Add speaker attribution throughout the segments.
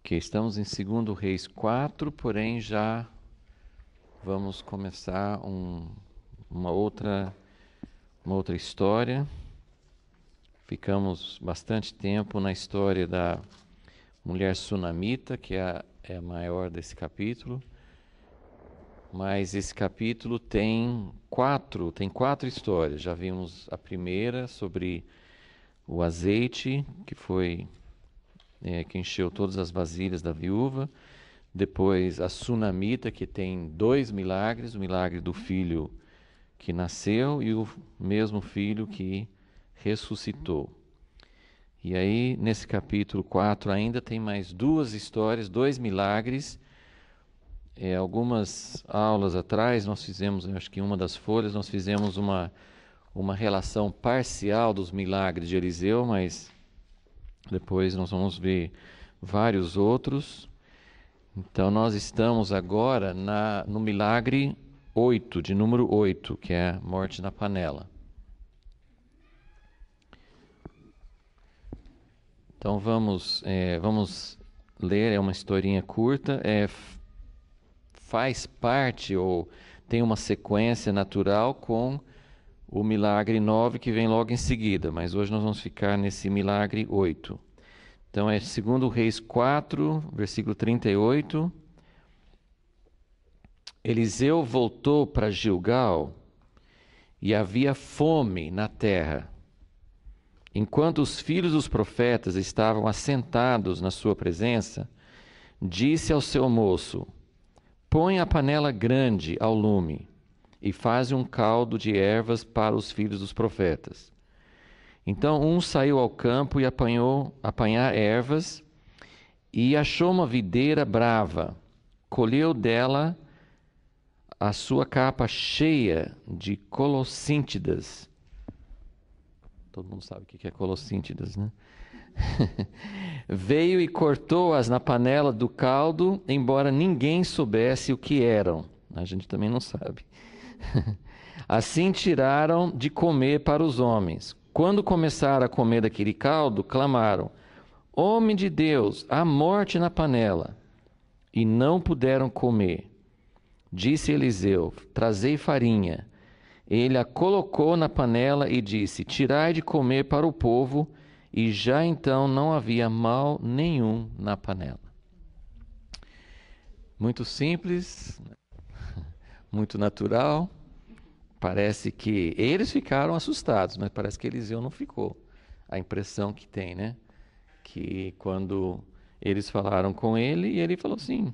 Speaker 1: Ok, estamos em 2 Reis 4, porém já vamos começar uma outra história. Ficamos bastante tempo na história da mulher sunamita, que é a maior desse capítulo. Mas esse capítulo tem quatro histórias. Já vimos a primeira sobre o azeite, que foi que encheu todas as vasilhas da viúva. Depois a sunamita, que tem 2 milagres, o milagre do filho que nasceu e o mesmo filho que ressuscitou. E aí, nesse capítulo 4 ainda tem mais 2 histórias, 2 milagres. Algumas aulas atrás nós fizemos, acho que em uma das folhas, nós fizemos uma relação parcial dos milagres de Eliseu, mas depois nós vamos ver vários outros. Então nós estamos agora no milagre 8, de número 8, que é a morte na panela. Então vamos ler, é uma historinha curta, faz parte ou tem uma sequência natural com o milagre 9 que vem logo em seguida, mas hoje nós vamos ficar nesse milagre 8. Então é 2 Reis 4, versículo 38. Eliseu voltou para Gilgal e havia fome na terra. Enquanto os filhos dos profetas estavam assentados na sua presença, disse ao seu moço: põe a panela grande ao lume e faze um caldo de ervas para os filhos dos profetas. Então um saiu ao campo e apanhar ervas e achou uma videira brava. Colheu dela a sua capa cheia de colossíntidas. Todo mundo sabe o que é colossíntidas, né? Veio e cortou-as na panela do caldo, embora ninguém soubesse o que eram. A gente também não sabe. Assim tiraram de comer para os homens. Quando começaram a comer daquele caldo, clamaram: homem de Deus, há morte na panela. E não puderam comer. Disse Eliseu: trazei farinha. Ele a colocou na panela e disse: tirai de comer para o povo. E já então não havia mal nenhum na panela. Muito simples, muito natural. Parece que eles ficaram assustados, mas parece que Eliseu não ficou. A impressão que tem, né? Que quando eles falaram com ele, e ele falou assim,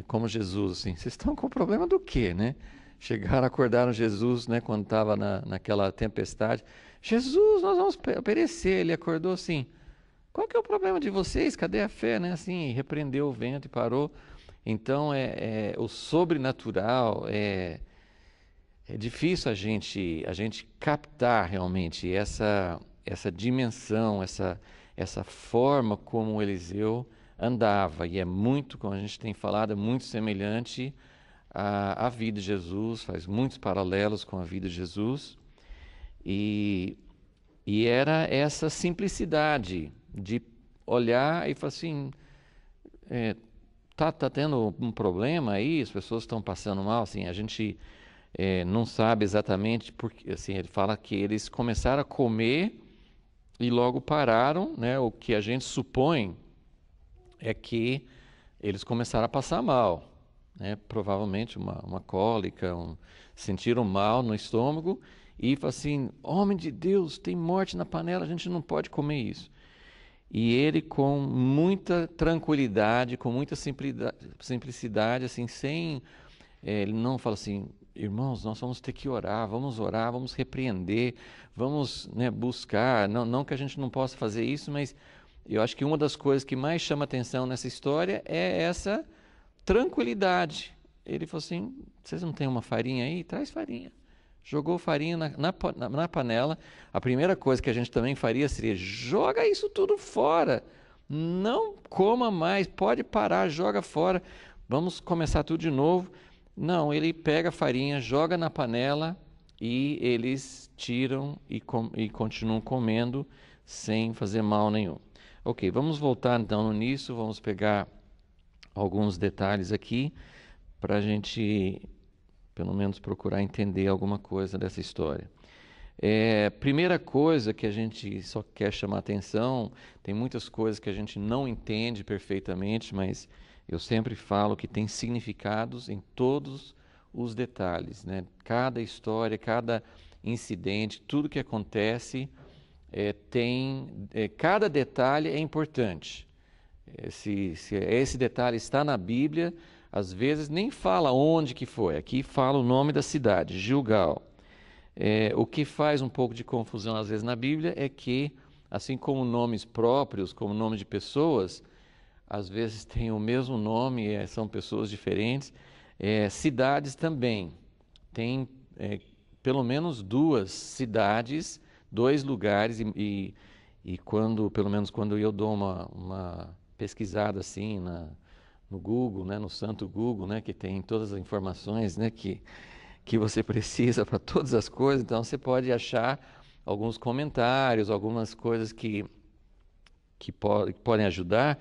Speaker 1: como Jesus, assim, vocês estão com problema do quê, né? Chegaram, acordaram Jesus, né, quando estava naquela tempestade. Jesus, nós vamos perecer. Ele acordou assim, qual que é o problema de vocês? Cadê a fé? Né? Assim, repreendeu o vento e parou. Então, o sobrenatural é difícil a gente captar realmente essa dimensão, essa forma como Eliseu andava. E é muito, como a gente tem falado, é muito semelhante à vida de Jesus, faz muitos paralelos com a vida de Jesus. E era essa simplicidade de olhar e falar assim, tá tendo um problema aí, as pessoas estão passando mal, assim, a gente não sabe exatamente porque, assim, ele fala que eles começaram a comer e logo pararam, né? O que a gente supõe é que eles começaram a passar mal, né? Provavelmente uma cólica, sentiram mal no estômago e fala assim, homem de Deus, tem morte na panela, a gente não pode comer isso. E ele, com muita tranquilidade, com muita simplicidade, assim, ele não fala assim, irmãos, nós vamos ter que orar, vamos repreender, vamos, né, buscar, não que a gente não possa fazer isso, mas eu acho que uma das coisas que mais chama atenção nessa história é essa tranquilidade. Ele falou assim, vocês não têm uma farinha aí? Traz farinha. Jogou farinha na panela. A primeira coisa que a gente também faria seria, joga isso tudo fora. Não coma mais, pode parar, joga fora. Vamos começar tudo de novo. Não, ele pega a farinha, joga na panela e eles tiram e continuam comendo sem fazer mal nenhum. Ok, vamos voltar então no início, vamos pegar alguns detalhes aqui para a gente, pelo menos, procurar entender alguma coisa dessa história. Primeira coisa que a gente só quer chamar atenção, tem muitas coisas que a gente não entende perfeitamente, mas eu sempre falo que tem significados em todos os detalhes, né? Cada história, cada incidente, tudo que acontece cada detalhe é importante. Se esse detalhe está na Bíblia, às vezes nem fala onde que foi, aqui fala o nome da cidade, Gilgal. O que faz um pouco de confusão às vezes na Bíblia é que, assim como nomes próprios, como nome de pessoas, às vezes têm o mesmo nome, são pessoas diferentes. Cidades também. Tem pelo menos duas cidades, dois lugares, e quando, pelo menos quando eu dou uma pesquisada assim no Google, né, no santo Google, né, que tem todas as informações, né, que você precisa para todas as coisas, então você pode achar alguns comentários, algumas coisas que podem ajudar.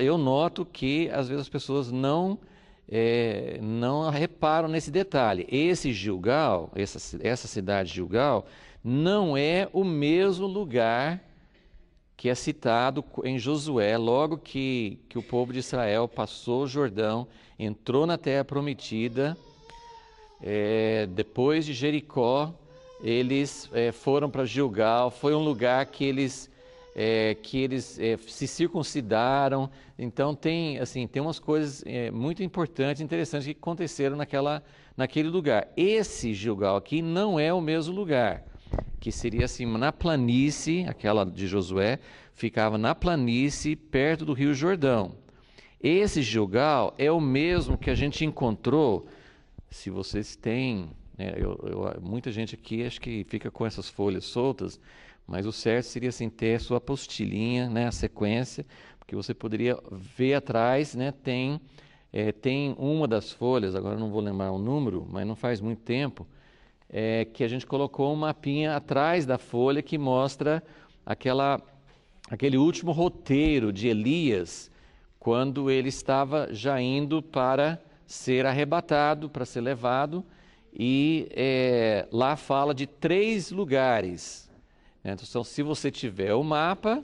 Speaker 1: Eu noto que às vezes as pessoas não reparam nesse detalhe. Esse Gilgal, essa cidade Gilgal, não é o mesmo lugar que é citado em Josué, logo que o povo de Israel passou o Jordão, entrou na terra prometida. Depois de Jericó, eles foram para Gilgal. Foi um lugar que eles se circuncidaram. Então tem umas coisas muito importantes, interessantes que aconteceram naquele lugar. Esse Gilgal aqui não é o mesmo lugar, que seria assim na planície, aquela de Josué, ficava na planície perto do Rio Jordão. Esse Gilgal é o mesmo que a gente encontrou. Se vocês têm, né, muita gente aqui acho que fica com essas folhas soltas, mas o certo seria assim, ter a sua apostilinha, né, a sequência, porque você poderia ver atrás, né, tem uma das folhas, agora não vou lembrar o número, mas não faz muito tempo, que a gente colocou um mapinha atrás da folha que mostra aquele último roteiro de Elias, quando ele estava já indo para ser arrebatado, para ser levado, e lá fala de 3 lugares. Então, se você tiver o mapa,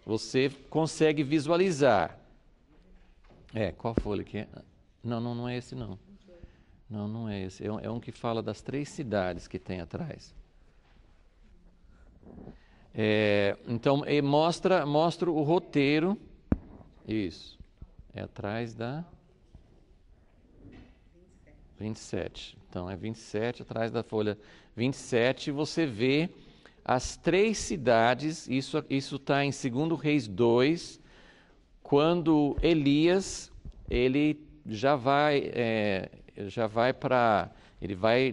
Speaker 1: você consegue visualizar. Qual folha que é? Não é esse não. Não é esse. É um que fala das 3 cidades que tem atrás. Então, mostra o roteiro. Isso. É atrás da 27. Então, é 27, atrás da folha 27, você vê as 3 cidades. Isso está em 2 Reis 2, quando Elias, ele já vai para...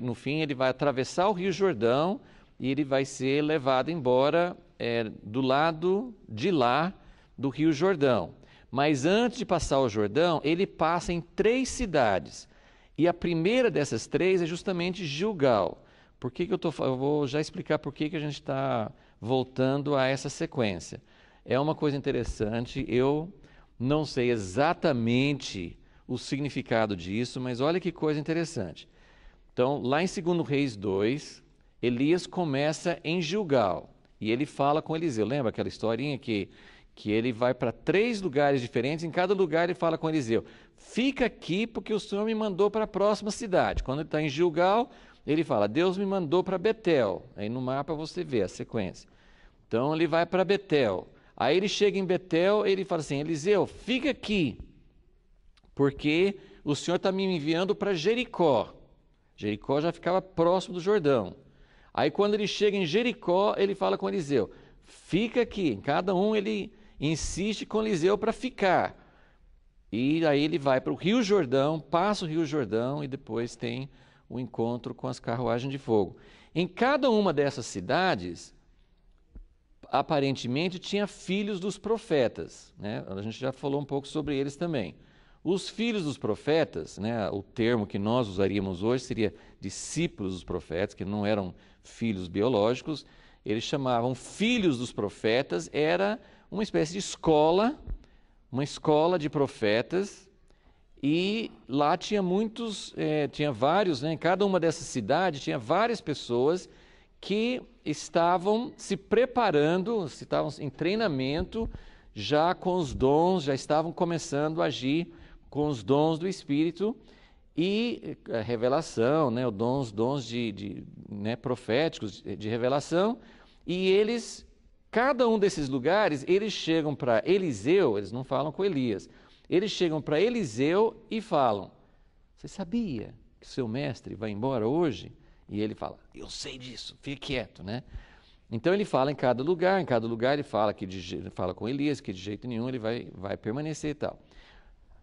Speaker 1: no fim, ele vai atravessar o Rio Jordão e ele vai ser levado embora do lado de lá do Rio Jordão. Mas antes de passar o Jordão, ele passa em 3 cidades. E a primeira dessas 3 é justamente Gilgal. Eu vou já explicar por que a gente está voltando a essa sequência. É uma coisa interessante, eu não sei exatamente o significado disso, mas olha que coisa interessante. Então, lá em 2 Reis 2, Elias começa em Gilgal e ele fala com Eliseu. Lembra aquela historinha que ele vai para 3 lugares diferentes, em cada lugar ele fala com Eliseu: fica aqui porque o Senhor me mandou para a próxima cidade. Quando ele está em Gilgal, ele fala: Deus me mandou para Betel. Aí no mapa você vê a sequência. Então ele vai para Betel. Aí ele chega em Betel, ele fala assim: Eliseu, fica aqui, porque o Senhor está me enviando para Jericó. Jericó já ficava próximo do Jordão. Aí quando ele chega em Jericó, ele fala com Eliseu: fica aqui. Em cada um ele insiste com Eliseu para ficar. E aí ele vai para o Rio Jordão, passa o Rio Jordão e depois tem o encontro com as carruagens de fogo. Em cada uma dessas cidades, aparentemente tinha filhos dos profetas, né? A gente já falou um pouco sobre eles também. Os filhos dos profetas, né, o termo que nós usaríamos hoje seria discípulos dos profetas, que não eram filhos biológicos. eles chamavam filhos dos profetas, era uma espécie de escola, uma escola de profetas, e lá tinha tinha vários, né, em cada uma dessas cidades tinha várias pessoas que estavam se preparando, estavam em treinamento, já com os dons, já estavam começando a agir com os dons do Espírito e a revelação, né, os dons né, proféticos de revelação, e eles, cada um desses lugares, eles chegam para Eliseu, eles não falam com Elias, eles chegam para Eliseu e falam: você sabia que o seu mestre vai embora hoje? E ele fala: eu sei disso, fique quieto, né? Então ele fala em cada lugar ele fala fala com Elias que de jeito nenhum ele vai permanecer e tal.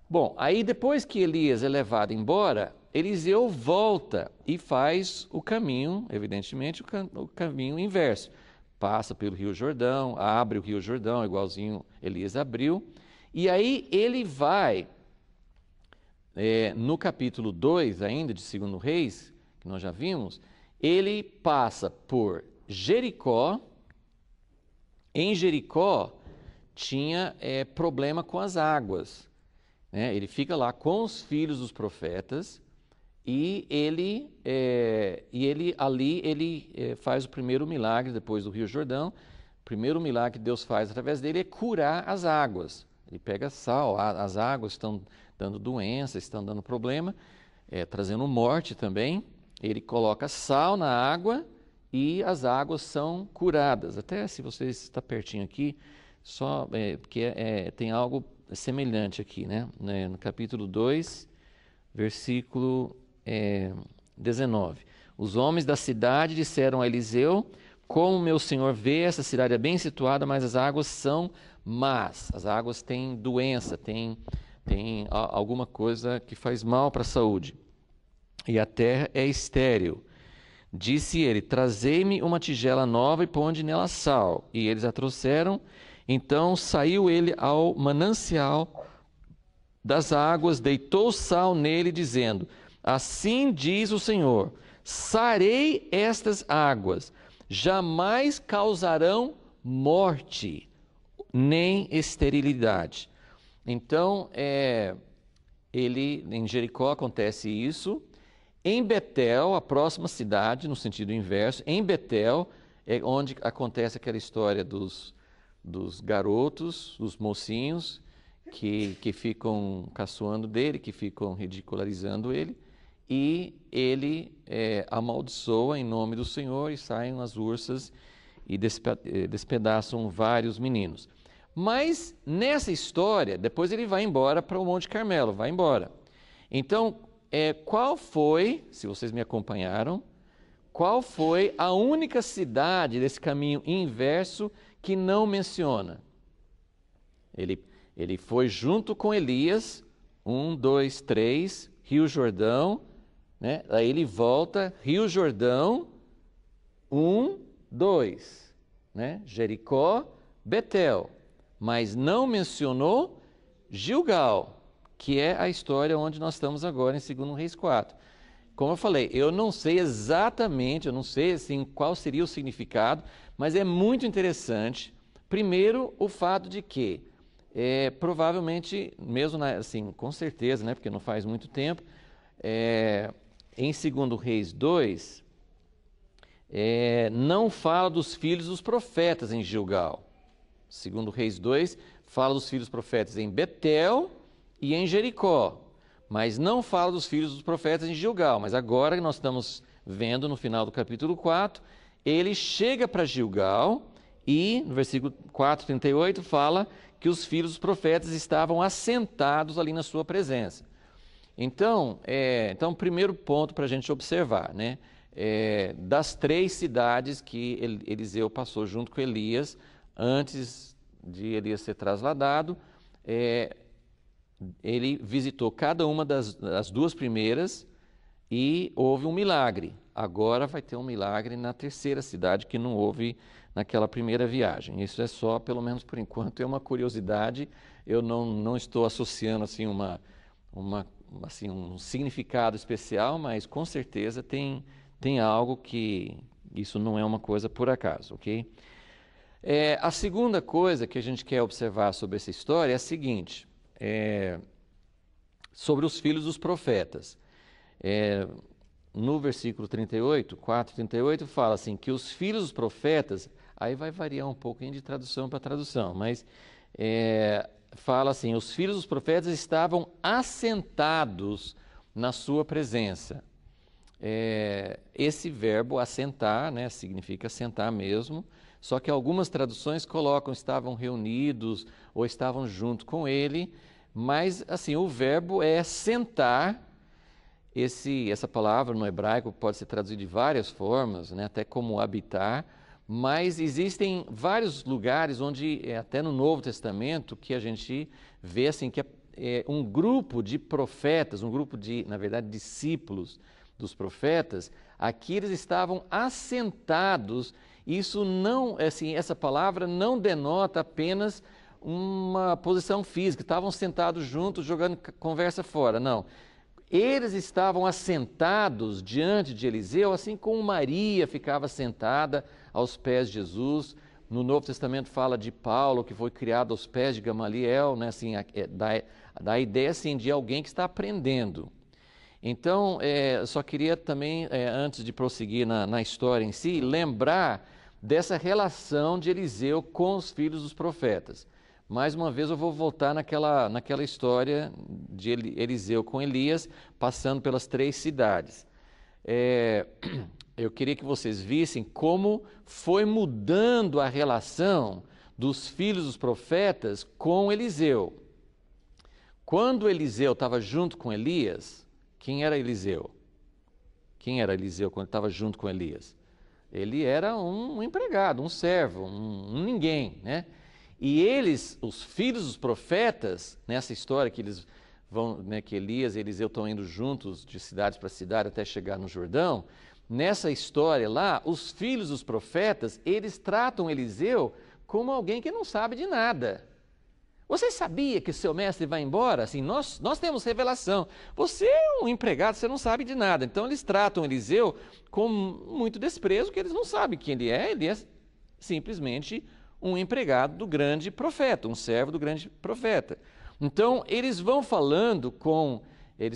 Speaker 1: Bom, aí depois que Elias é levado embora, Eliseu volta e faz o caminho, evidentemente, o caminho inverso. Passa pelo Rio Jordão, abre o Rio Jordão, igualzinho Elias abriu, e aí ele vai, no capítulo 2 ainda, de 2 Reis, que nós já vimos, ele passa por Jericó. Em Jericó tinha problema com as águas, né? Ele fica lá com os filhos dos profetas e ele faz o primeiro milagre depois do Rio Jordão. O primeiro milagre que Deus faz através dele é curar as águas. Ele pega sal, as águas estão dando doença, estão dando problema, trazendo morte também. Ele coloca sal na água e as águas são curadas. Até se você está pertinho aqui, só porque tem algo semelhante aqui, né? No capítulo 2, versículo 19. Os homens da cidade disseram a Eliseu: como meu senhor vê, essa cidade é bem situada, mas as águas são más. As águas têm doença, tem alguma coisa que faz mal para a saúde. E a terra é estéril. Disse ele: trazei-me uma tigela nova e ponde nela sal. E eles a trouxeram. Então saiu ele ao manancial das águas, deitou sal nele, dizendo: assim diz o Senhor: sarei estas águas, jamais causarão morte, nem esterilidade. Então, em Jericó acontece isso. Em Betel, a próxima cidade, no sentido inverso, em Betel é onde acontece aquela história dos garotos, dos mocinhos, que ficam caçoando dele, que ficam ridicularizando ele, e ele amaldiçoa em nome do Senhor, e saem as ursas e despedaçam vários meninos. Mas nessa história, depois ele vai embora para o Monte Carmelo, vai embora. Então, qual foi, se vocês me acompanharam, qual foi a única cidade desse caminho inverso que não menciona? Ele foi junto com Elias, 1, 2, 3, Rio Jordão, né? Aí ele volta, Rio Jordão, 1, 2, né? Jericó, Betel, mas não mencionou Gilgal, que é a história onde nós estamos agora em 2 Reis 4. Como eu falei, eu não sei exatamente, eu não sei assim, qual seria o significado, mas é muito interessante. Primeiro, o fato de que, provavelmente, mesmo assim, com certeza, né, porque não faz muito tempo, em 2 Reis 2, não fala dos filhos dos profetas em Gilgal. 2 Reis 2 fala dos filhos dos profetas em Betel e em Jericó, mas não fala dos filhos dos profetas em Gilgal. Mas agora que nós estamos vendo no final do capítulo 4, ele chega para Gilgal e no versículo 4:38 fala que os filhos dos profetas estavam assentados ali na sua presença. Então, primeiro ponto para a gente observar, né? Das 3 cidades que Eliseu passou junto com Elias, antes de Elias ser trasladado, ele visitou cada uma das 2 primeiras e houve um milagre. Agora vai ter um milagre na 3ª cidade que não houve naquela primeira viagem. Isso é só, pelo menos por enquanto, é uma curiosidade. Eu não estou associando assim um significado especial, mas com certeza tem algo que Isso não é uma coisa por acaso, ok? A segunda coisa que a gente quer observar sobre essa história é a seguinte, sobre os filhos dos profetas. No versículo 38, 4:38, fala assim, que os filhos dos profetas, aí vai variar um pouquinho de tradução para tradução, mas fala assim, os filhos dos profetas estavam assentados na sua presença. Esse verbo assentar, né, significa sentar mesmo, só que algumas traduções colocam estavam reunidos ou estavam junto com ele, mas assim, o verbo é sentar. Essa palavra no hebraico pode ser traduzida de várias formas, né, até como habitar, mas existem vários lugares onde, até no Novo Testamento, que a gente vê assim, que um grupo de profetas, um grupo de, na verdade, discípulos dos profetas, aqui eles estavam assentados. Isso não, assim, essa palavra não denota apenas uma posição física, estavam sentados juntos jogando conversa fora, não. Eles estavam assentados diante de Eliseu, assim como Maria ficava sentada aos pés de Jesus. No Novo Testamento fala de Paulo, que foi criado aos pés de Gamaliel, né? Assim, dá a ideia assim, de alguém que está aprendendo. Então, só queria também, antes de prosseguir na história em si, lembrar dessa relação de Eliseu com os filhos dos profetas. Mais uma vez eu vou voltar naquela história de Eliseu com Elias, passando pelas 3 cidades. Eu queria que vocês vissem como foi mudando a relação dos filhos dos profetas com Eliseu. Quando Eliseu estava junto com Elias, quem era Eliseu? Quem era Eliseu quando estava junto com Elias? Ele era um empregado, um servo, um ninguém, né? E eles, os filhos dos profetas, nessa história que eles vão, né, que Elias e Eliseu estão indo juntos de cidade para cidade até chegar no Jordão, nessa história lá, os filhos dos profetas, eles tratam Eliseu como alguém que não sabe de nada. Você sabia que o seu mestre vai embora? Assim, nós temos revelação. Você é um empregado, você não sabe de nada. Então eles tratam Eliseu com muito desprezo, porque eles não sabem quem ele é simplesmente um empregado do grande profeta, um servo do grande profeta. Então eles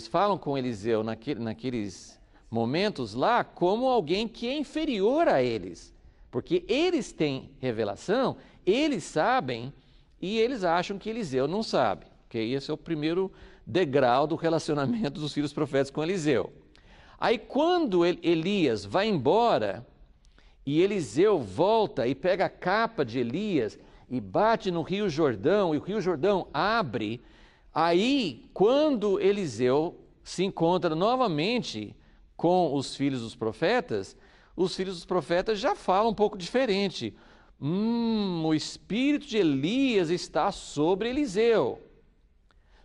Speaker 1: falam com Eliseu naqueles momentos lá como alguém que é inferior a eles, porque eles têm revelação, eles sabem, e eles acham que Eliseu não sabe. Okay? Esse é o primeiro degrau do relacionamento dos filhos profetas com Eliseu. Aí quando Elias vai embora, e Eliseu volta e pega a capa de Elias e bate no Rio Jordão, e o Rio Jordão abre, aí quando Eliseu se encontra novamente com os filhos dos profetas já falam um pouco diferente. O espírito de Elias está sobre Eliseu.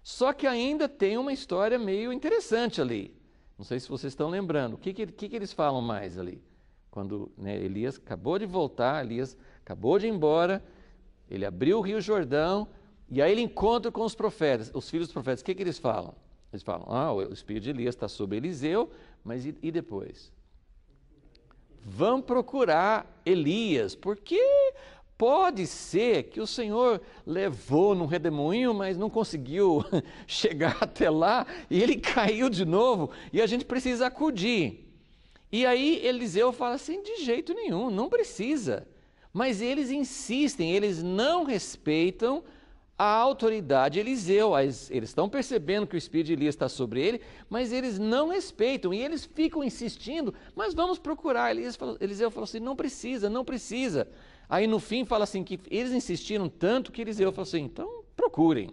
Speaker 1: Só que ainda tem uma história meio interessante ali. Não sei se vocês estão lembrando. O que eles falam mais ali? Quando, né, Elias acabou de voltar, Elias acabou de ir embora, ele abriu o Rio Jordão, e aí ele encontra com os profetas, os filhos dos profetas. O que eles falam? Eles falam, o espírito de Elias está sobre Eliseu, mas e depois? Vão procurar Elias, porque pode ser que o Senhor levou num redemoinho, mas não conseguiu chegar até lá, e ele caiu de novo, e a gente precisa acudir. E aí Eliseu fala assim, de jeito nenhum, não precisa. Mas eles insistem, eles não respeitam a autoridade de Eliseu. Eles estão percebendo que o espírito de Elias está sobre ele, mas eles não respeitam. E eles ficam insistindo, mas vamos procurar. Eliseu falou assim, não precisa, não precisa. Aí no fim fala assim, que eles insistiram tanto que Eliseu falou assim, então procurem.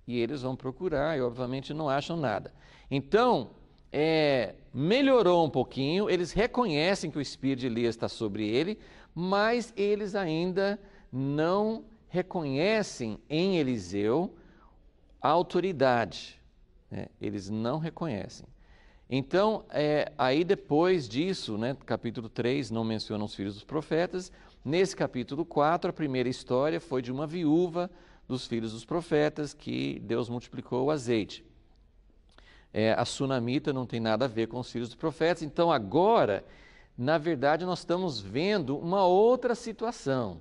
Speaker 1: E eles vão procurar e obviamente não acham nada. Então, melhorou um pouquinho, eles reconhecem que o espírito de Elias está sobre ele, mas eles ainda não reconhecem em Eliseu a autoridade, né? Eles não reconhecem. Então, aí depois disso, né, capítulo 3 não menciona os filhos dos profetas, nesse capítulo 4 a primeira história foi de uma viúva dos filhos dos profetas que Deus multiplicou o azeite. A sunamita não tem nada a ver com os filhos dos profetas. Então agora, na verdade nós estamos vendo uma outra situação,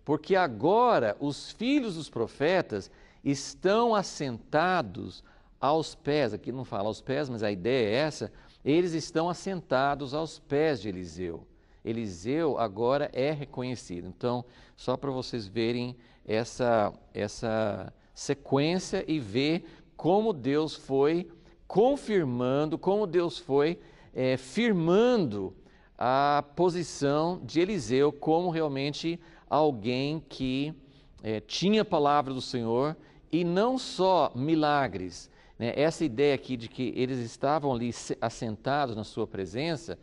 Speaker 1: porque agora os filhos dos profetas estão assentados aos pés, aqui não fala aos pés, mas a ideia é essa, eles estão assentados aos pés de Eliseu. Eliseu agora é reconhecido. Então, só para vocês verem essa sequência e ver como Deus foi confirmando, como Deus foi firmando a posição de Eliseu como realmente alguém que tinha a palavra do Senhor e não só milagres. Essa ideia aqui de que eles estavam ali assentados na sua presença,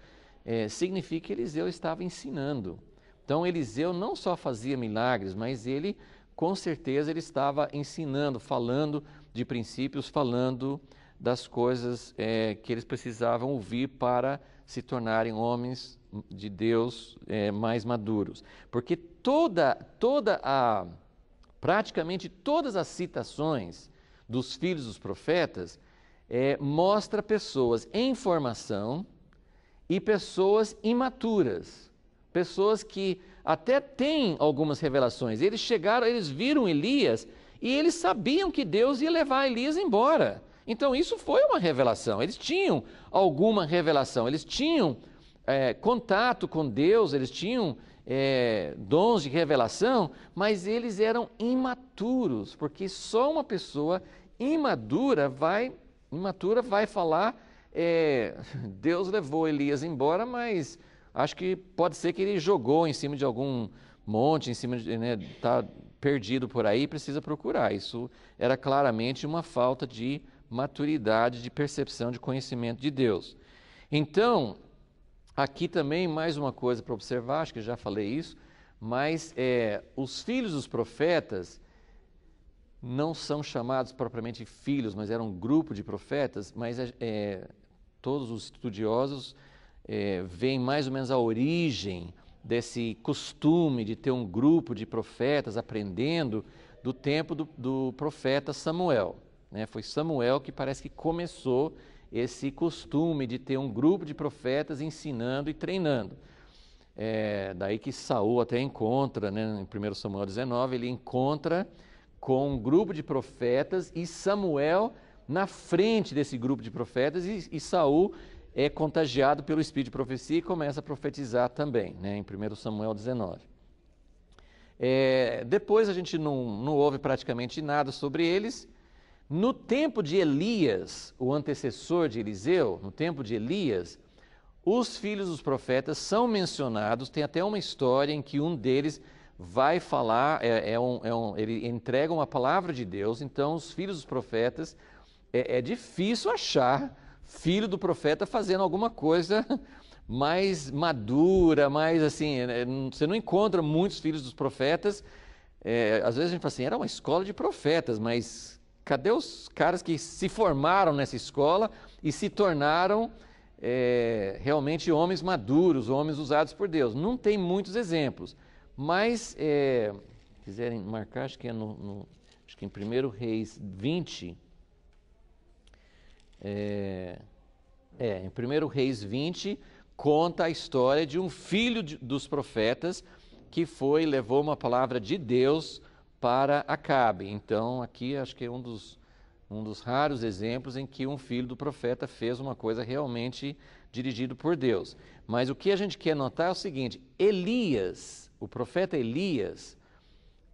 Speaker 1: significa que Eliseu estava ensinando. Então Eliseu não só fazia milagres, mas ele, com certeza, ele estava ensinando, falando de princípios, falando das coisas que eles precisavam ouvir para se tornarem homens de Deus mais maduros. Porque praticamente todas as citações dos filhos dos profetas mostra pessoas em formação e pessoas imaturas, pessoas que até têm algumas revelações. Eles chegaram, eles viram Elias e eles sabiam que Deus ia levar Elias embora. Então isso foi uma revelação, eles tinham alguma revelação, eles tinham contato com Deus, eles tinham dons de revelação, mas eles eram imaturos, porque só uma pessoa imatura vai falar, Deus levou Elias embora, mas acho que pode ser que ele jogou em cima de algum monte, em cima de, tá perdido por aí, precisa procurar. Isso era claramente uma falta de maturidade, de percepção, de conhecimento de Deus. Então, aqui também mais uma coisa para observar, acho que já falei isso, mas os filhos dos profetas não são chamados propriamente filhos, mas eram um grupo de profetas, mas todos os estudiosos veem mais ou menos a origem desse costume de ter um grupo de profetas aprendendo do tempo do profeta Samuel. Foi Samuel que parece que começou esse costume de ter um grupo de profetas ensinando e treinando. Daí que Saul até encontra, em 1 Samuel 19, ele encontra com um grupo de profetas e Samuel na frente desse grupo de profetas e Saul é contagiado pelo espírito de profecia e começa a profetizar também, em 1 Samuel 19. Depois a gente não ouve praticamente nada sobre eles. No tempo de Elias, o antecessor de Eliseu, no tempo de Elias, os filhos dos profetas são mencionados, tem até uma história em que um deles vai falar, ele entrega uma palavra de Deus, então os filhos dos profetas, é difícil achar filho do profeta fazendo alguma coisa mais madura, mais assim, você não encontra muitos filhos dos profetas, às vezes a gente fala assim, era uma escola de profetas, mas cadê os caras que se formaram nessa escola e se tornaram realmente homens maduros, homens usados por Deus? Não tem muitos exemplos. Mas, se quiserem marcar, acho que acho que em 1 Reis 20, em 1 Reis 20, conta a história de um filho dos profetas que levou uma palavra de Deus para Acabe. Então, aqui acho que é um dos raros exemplos em que um filho do profeta fez uma coisa realmente dirigido por Deus. Mas o que a gente quer notar é o seguinte, Elias, o profeta Elias,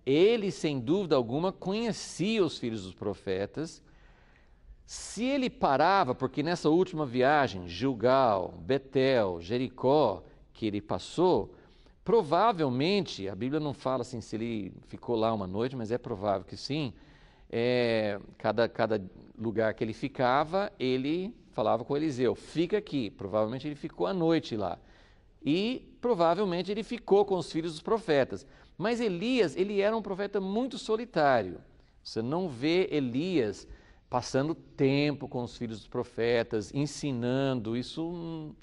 Speaker 1: ele sem dúvida alguma conhecia os filhos dos profetas. Se ele parava, porque nessa última viagem, Gilgal, Betel, Jericó, que ele passou, provavelmente, a Bíblia não fala assim se ele ficou lá uma noite, mas é provável que sim, cada lugar que ele ficava, ele falava com Eliseu, fica aqui, provavelmente ele ficou a noite lá. E provavelmente ele ficou com os filhos dos profetas. Mas Elias, ele era um profeta muito solitário. Você não vê Elias passando tempo com os filhos dos profetas, ensinando. Isso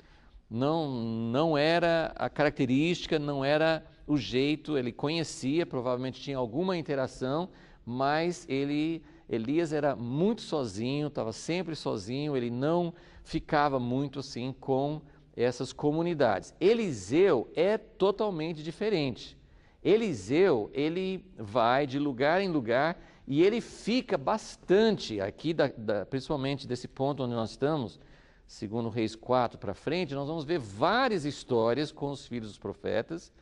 Speaker 1: não era a característica, não era o jeito. Ele conhecia, provavelmente tinha alguma interação, mas Elias era muito sozinho, estava sempre sozinho, ele não ficava muito assim com essas comunidades. Eliseu é totalmente diferente. Eliseu, ele vai de lugar em lugar e ele fica bastante, aqui principalmente desse ponto onde nós estamos, segundo Reis 4 para frente, nós vamos ver várias histórias com os filhos dos profetas,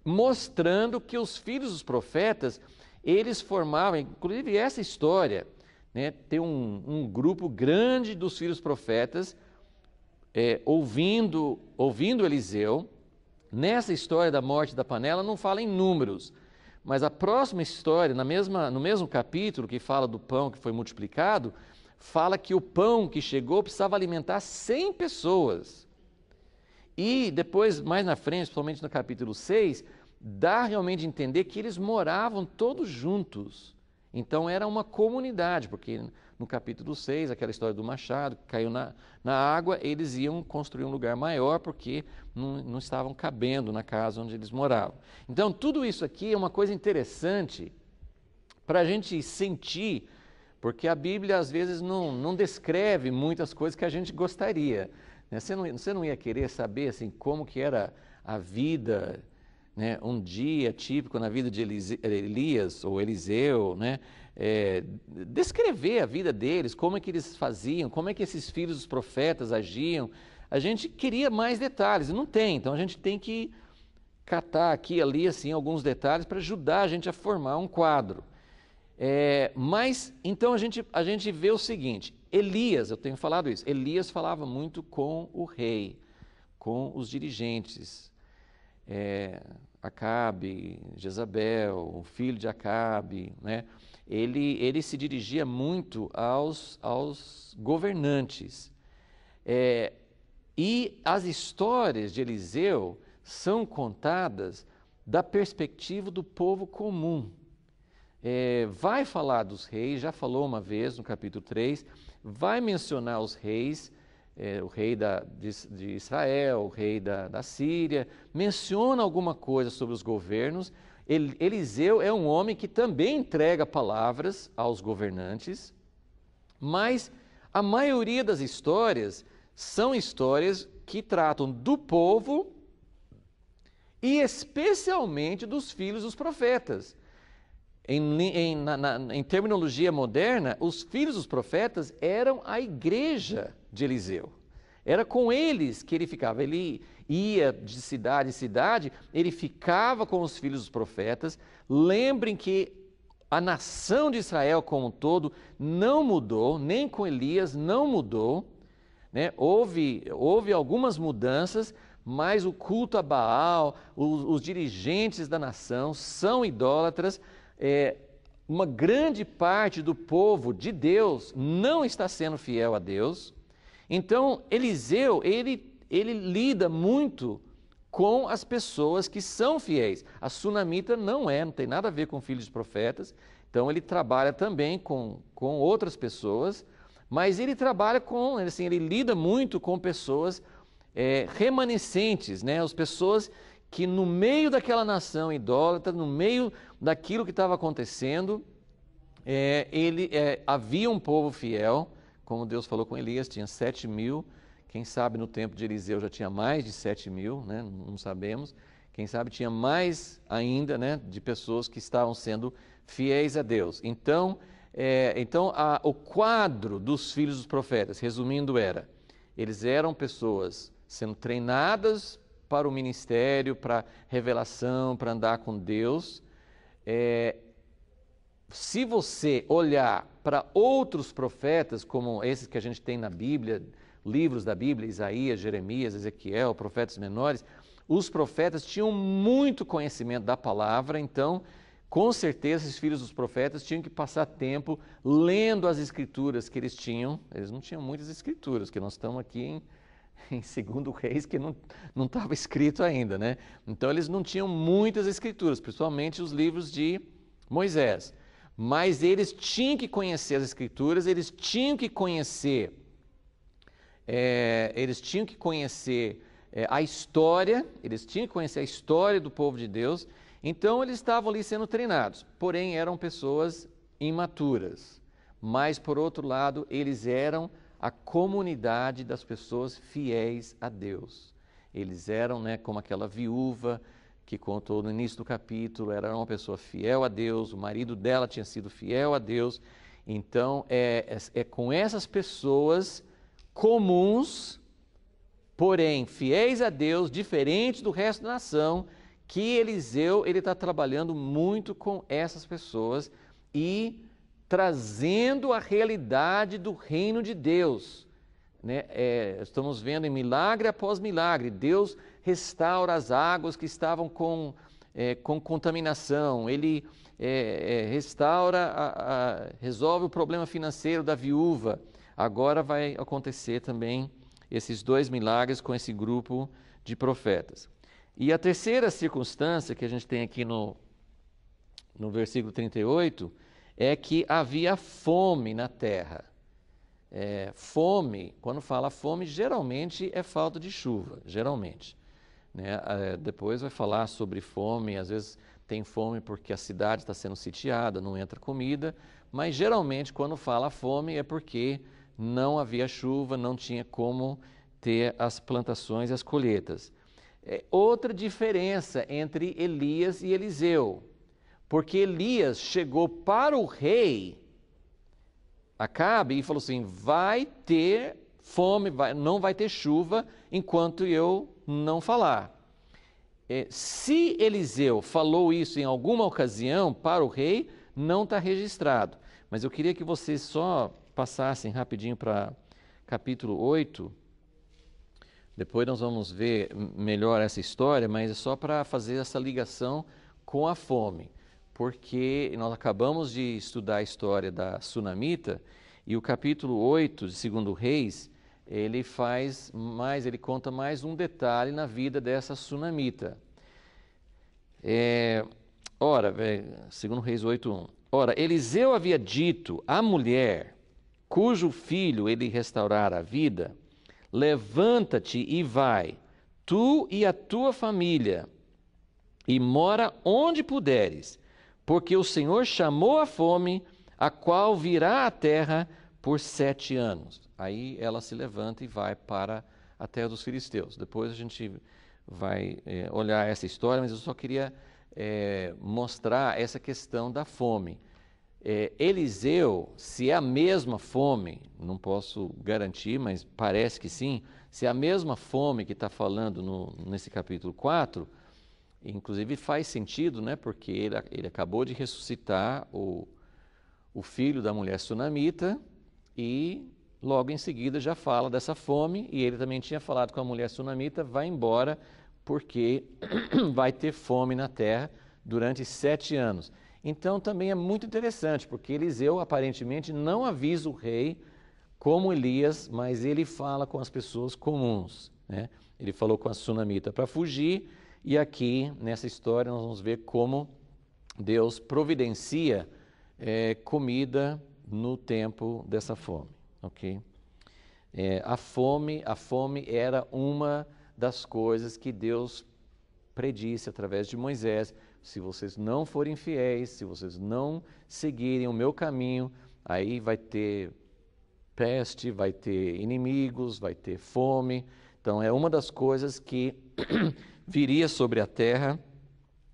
Speaker 1: mostrando que os filhos dos profetas, eles formavam, inclusive essa história, né, tem um grupo grande dos filhos profetas ouvindo Eliseu. Nessa história da morte da panela não fala em números, mas a próxima história, no mesmo capítulo que fala do pão que foi multiplicado, fala que o pão que chegou precisava alimentar 100 pessoas. E depois, mais na frente, principalmente no capítulo 6, dá realmente a entender que eles moravam todos juntos. Então era uma comunidade, porque no capítulo 6, aquela história do machado que caiu na água, eles iam construir um lugar maior porque não estavam cabendo na casa onde eles moravam. Então tudo isso aqui é uma coisa interessante para a gente sentir, porque a Bíblia às vezes não descreve muitas coisas que a gente gostaria. Né? Você não ia querer saber assim, como que era a vida, né, um dia típico na vida de Elias ou Eliseu, né, descrever a vida deles, como é que eles faziam, como é que esses filhos dos profetas agiam. A gente queria mais detalhes, e não tem, então a gente tem que catar aqui e ali assim, alguns detalhes para ajudar a gente a formar um quadro. Mas então a gente vê o seguinte: Elias, eu tenho falado isso, Elias falava muito com o rei, com os dirigentes, Acabe, Jezabel, o filho de Acabe, né? Ele se dirigia muito aos governantes. E as histórias de Eliseu são contadas da perspectiva do povo comum. Vai falar dos reis, já falou uma vez no capítulo 3, vai mencionar os reis, o rei de Israel, o rei da Síria, menciona alguma coisa sobre os governos. Eliseu é um homem que também entrega palavras aos governantes, mas a maioria das histórias são histórias que tratam do povo e especialmente dos filhos dos profetas. Em terminologia moderna, os filhos dos profetas eram a igreja de Eliseu. Era com eles que ele ficava. Ele ia de cidade em cidade, ele ficava com os filhos dos profetas. Lembrem que a nação de Israel como um todo não mudou, nem com Elias não mudou, né? Houve algumas mudanças, mas o culto a Baal, os dirigentes da nação são idólatras. Uma grande parte do povo de Deus não está sendo fiel a Deus. Então, Eliseu, ele lida muito com as pessoas que são fiéis. A sunamita não tem nada a ver com filhos de profetas, então ele trabalha também com outras pessoas, mas ele trabalha ele lida muito com pessoas remanescentes, né? As pessoas que no meio daquela nação idólatra, no meio daquilo que estava acontecendo, havia um povo fiel, como Deus falou com Elias, tinha 7.000, quem sabe no tempo de Eliseu já tinha mais de 7.000, né? Não sabemos, quem sabe tinha mais ainda, né, de pessoas que estavam sendo fiéis a Deus. Então o quadro dos filhos dos profetas, resumindo, eles eram pessoas sendo treinadas para o ministério, para revelação, para andar com Deus. Se você olhar para outros profetas, como esses que a gente tem na Bíblia, livros da Bíblia, Isaías, Jeremias, Ezequiel, profetas menores, os profetas tinham muito conhecimento da palavra, então, com certeza, esses filhos dos profetas tinham que passar tempo lendo as escrituras que eles tinham. Eles não tinham muitas escrituras, que nós estamos aqui em 2 Reis, que não estava escrito ainda, né? Então eles não tinham muitas escrituras, principalmente os livros de Moisés. Mas eles tinham que conhecer as escrituras, eles tinham que conhecer a história, eles tinham que conhecer a história do povo de Deus. Então eles estavam ali sendo treinados, porém eram pessoas imaturas. Mas por outro lado, eles eram a comunidade das pessoas fiéis a Deus. Eles eram, né, como aquela viúva que contou no início do capítulo, era uma pessoa fiel a Deus, o marido dela tinha sido fiel a Deus. Então, é com essas pessoas comuns, porém fiéis a Deus, diferentes do resto da nação, que Eliseu ele está trabalhando muito com essas pessoas e trazendo a realidade do reino de Deus. Né? Estamos vendo em milagre após milagre, Deus restaura as águas que estavam com contaminação, Ele restaura, resolve o problema financeiro da viúva. Agora vai acontecer também esses 2 milagres com esse grupo de profetas. E a terceira circunstância que a gente tem aqui no versículo 38 é que havia fome na terra. Fome, quando fala fome, geralmente é falta de chuva, geralmente. Né? Depois vai falar sobre fome, às vezes tem fome porque a cidade está sendo sitiada, não entra comida, mas geralmente quando fala fome é porque não havia chuva, não tinha como ter as plantações e as colheitas. Outra diferença entre Elias e Eliseu, porque Elias chegou para o rei Acabe e falou assim, vai ter fome, não vai ter chuva enquanto eu não falar. Se Eliseu falou isso em alguma ocasião para o rei, não está registrado. Mas eu queria que vocês só passassem rapidinho para capítulo 8. Depois nós vamos ver melhor essa história, mas é só para fazer essa ligação com a fome. Porque nós acabamos de estudar a história da Sunamita e o capítulo 8 de 2 Reis, ele conta mais um detalhe na vida dessa Sunamita. 2 Reis 8:1. Ora, Eliseu havia dito à mulher, cujo filho ele restaurara a vida, levanta-te e vai, tu e a tua família, e mora onde puderes, porque o Senhor chamou a fome, a qual virá à terra por 7 anos. Aí ela se levanta e vai para a terra dos filisteus. Depois a gente vai olhar essa história, mas eu só queria mostrar essa questão da fome. Eliseu, se é a mesma fome, não posso garantir, mas parece que sim, se é a mesma fome que está falando nesse capítulo 4, inclusive faz sentido, né? Porque ele acabou de ressuscitar o filho da mulher sunamita e logo em seguida já fala dessa fome, e ele também tinha falado com a mulher sunamita, vai embora porque vai ter fome na terra durante 7 anos. Então também é muito interessante, porque Eliseu aparentemente não avisa o rei como Elias, mas ele fala com as pessoas comuns. Né? Ele falou com a sunamita para fugir, e aqui nessa história nós vamos ver como Deus providencia comida no tempo dessa fome. Okay? A fome era uma das coisas que Deus predisse através de Moisés. Se vocês não forem fiéis, se vocês não seguirem o meu caminho, aí vai ter peste, vai ter inimigos, vai ter fome. Então é uma das coisas que viria sobre a terra,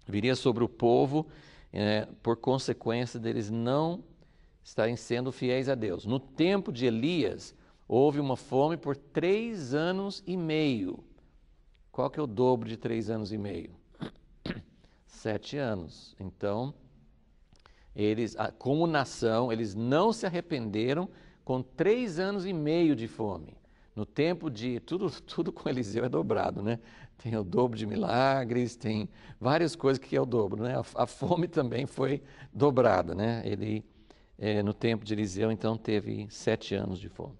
Speaker 1: viria sobre o povo, por consequência deles não estarem sendo fiéis a Deus. No tempo de Elias, houve uma fome por 3 anos e meio. Qual que é o dobro de 3 anos e meio? 7 anos. Então, eles, como nação, eles não se arrependeram com 3 anos e meio de fome. No tempo de... Tudo com Eliseu é dobrado, né? Tem o dobro de milagres, tem várias coisas que é o dobro, né? A fome também foi dobrada, né? Ele, no tempo de Eliseu, então, teve 7 anos de fome.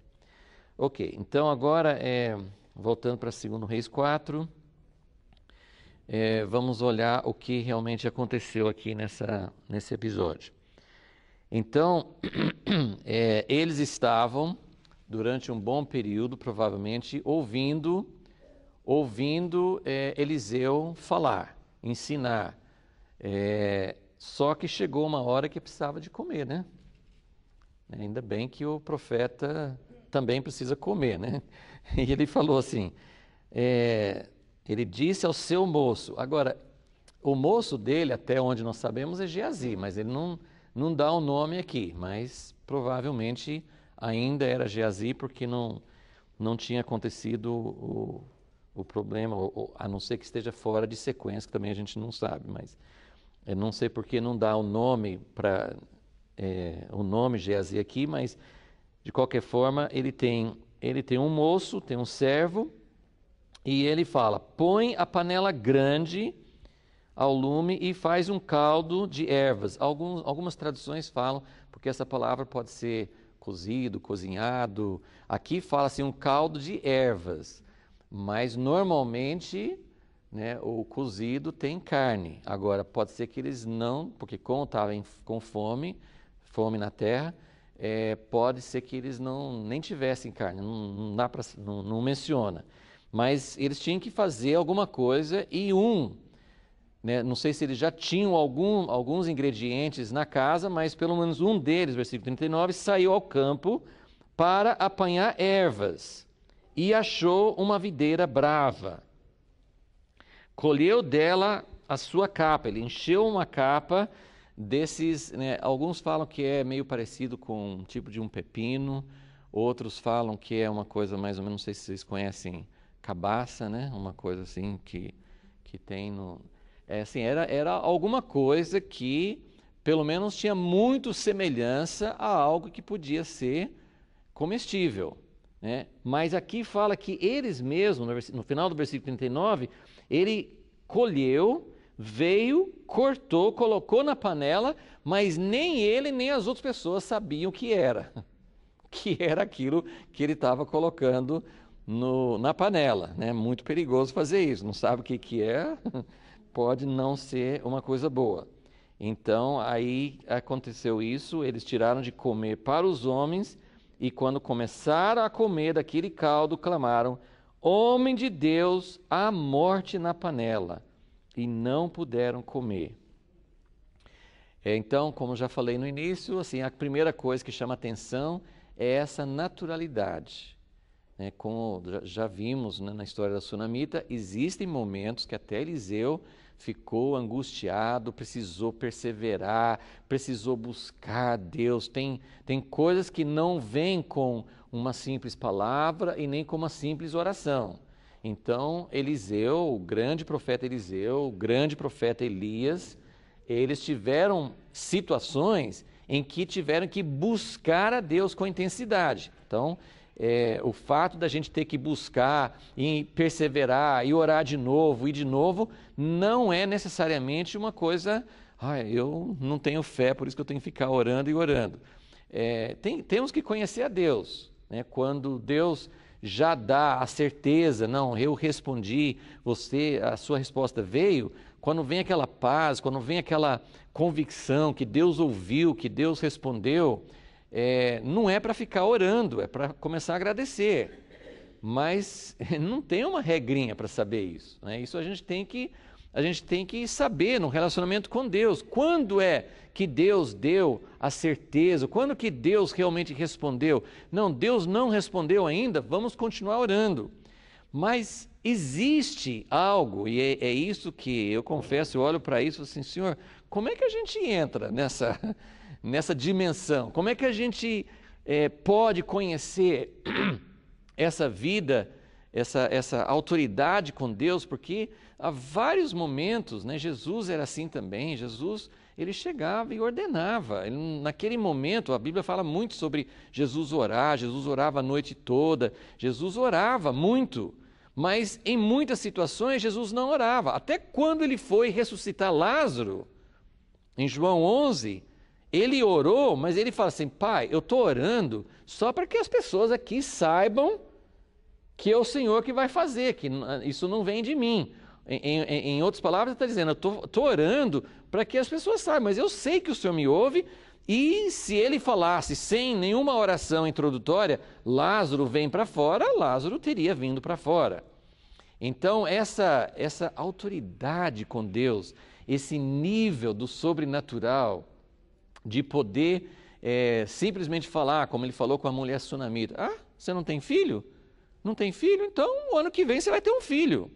Speaker 1: Ok, então agora, voltando para 2 Reis 4... vamos olhar o que realmente aconteceu aqui nesse episódio. Então, eles estavam, durante um bom período, provavelmente, ouvindo Eliseu falar, ensinar. Só que chegou uma hora que precisava de comer, né? Ainda bem que o profeta também precisa comer, né? E ele falou assim... Ele disse ao seu moço. Agora, o moço dele, até onde nós sabemos, é Geazi, mas ele não dá o nome aqui, mas provavelmente ainda era Geazi, porque não tinha acontecido o problema, a não ser que esteja fora de sequência, que também a gente não sabe, mas eu não sei porque não dá o nome para o nome Geazi aqui, mas de qualquer forma ele tem um moço, tem um servo, e ele fala: põe a panela grande ao lume e faz um caldo de ervas. Algumas traduções falam, porque essa palavra pode ser cozido, cozinhado. Aqui fala assim, um caldo de ervas, mas normalmente, né, o cozido tem carne. Agora, pode ser que eles não, porque como estavam com fome na terra, pode ser que eles nem tivessem carne, não menciona. Mas eles tinham que fazer alguma coisa e né, não sei se eles já tinham alguns ingredientes na casa, mas pelo menos um deles, versículo 39, saiu ao campo para apanhar ervas e achou uma videira brava. Colheu dela a sua capa, ele encheu uma capa desses, né, alguns falam que é meio parecido com um tipo de um pepino, outros falam que é uma coisa mais ou menos, não sei se vocês conhecem, cabaça, né? Uma coisa assim que tem no... assim, era alguma coisa que, pelo menos, tinha muito semelhança a algo que podia ser comestível, né? Mas aqui fala que eles mesmos, no final do versículo 39, ele colheu, veio, cortou, colocou na panela, mas nem ele nem as outras pessoas sabiam o que era. Que era aquilo que ele estava colocando na panela, né? Muito perigoso fazer isso, não sabe o que é, pode não ser uma coisa boa. Então, aí aconteceu isso, eles tiraram de comer para os homens, e quando começaram a comer daquele caldo, clamaram: homem de Deus, há morte na panela, e não puderam comer. Então, como já falei no início, assim, a primeira coisa que chama atenção é essa naturalidade. Como já vimos, né, na história da Sunamita, existem momentos que até Eliseu ficou angustiado, precisou perseverar, precisou buscar Deus. Tem coisas que não vêm com uma simples palavra e nem com uma simples oração. Então, Eliseu, o grande profeta Eliseu, o grande profeta Elias, eles tiveram situações em que tiveram que buscar a Deus com intensidade. Então, o fato da gente ter que buscar e perseverar e orar de novo e de novo não é necessariamente uma coisa, eu não tenho fé, por isso que eu tenho que ficar orando e orando. Temos que conhecer a Deus, né? Quando Deus já dá a certeza, não, eu respondi, a sua resposta veio, quando vem aquela paz, quando vem aquela convicção que Deus ouviu, que Deus respondeu, não é para ficar orando, é para começar a agradecer. Mas não tem uma regrinha para saber isso, né? Isso a gente tem que saber no relacionamento com Deus. Quando é que Deus deu a certeza? Quando que Deus realmente respondeu? Não, Deus não respondeu ainda, vamos continuar orando. Mas existe algo, e é isso que eu confesso, eu olho para isso assim, Senhor, como é que a gente entra nessa dimensão? Como é que a gente pode conhecer essa vida, essa autoridade com Deus? Porque há vários momentos, né, Jesus era assim também. Jesus, ele chegava e ordenava. Naquele momento, a Bíblia fala muito sobre Jesus orar. Jesus orava a noite toda. Jesus orava muito. Mas em muitas situações, Jesus não orava. Até quando ele foi ressuscitar Lázaro, em João 11, ele orou, mas ele fala assim: Pai, eu estou orando só para que as pessoas aqui saibam que é o Senhor que vai fazer, que isso não vem de mim. Em outras palavras, ele está dizendo: eu estou orando para que as pessoas saibam, mas eu sei que o Senhor me ouve, e se ele falasse sem nenhuma oração introdutória, Lázaro vem para fora, Lázaro teria vindo para fora. Então, essa autoridade com Deus, esse nível do sobrenatural, de poder simplesmente falar, como ele falou com a mulher sunamita: você não tem filho? Não tem filho? Então, o ano que vem você vai ter um filho.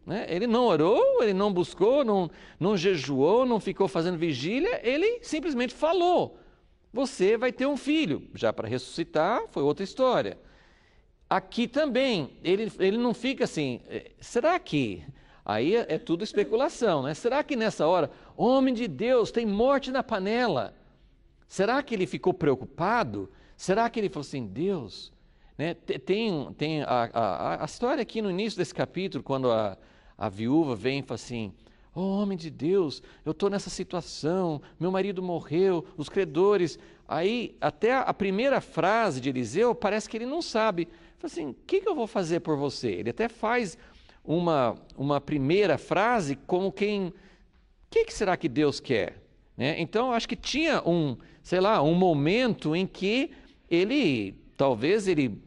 Speaker 1: né? Ele não orou, ele não buscou, não jejuou, não ficou fazendo vigília, ele simplesmente falou: você vai ter um filho. Já para ressuscitar foi outra história. Aqui também, ele não fica assim, será que... Aí é tudo especulação, né? Será que nessa hora, homem de Deus, tem morte na panela? Será que ele ficou preocupado? Será que ele falou assim, Deus... Né? Tem a história aqui no início desse capítulo, quando a viúva vem e fala assim: oh, homem de Deus, eu estou nessa situação, meu marido morreu, os credores. Aí, até a primeira frase de Eliseu, parece que ele não sabe. Fala assim: o que eu vou fazer por você? Ele até faz uma primeira frase como quem: o que será que Deus quer? Né? Então, acho que tinha um momento em que talvez ele,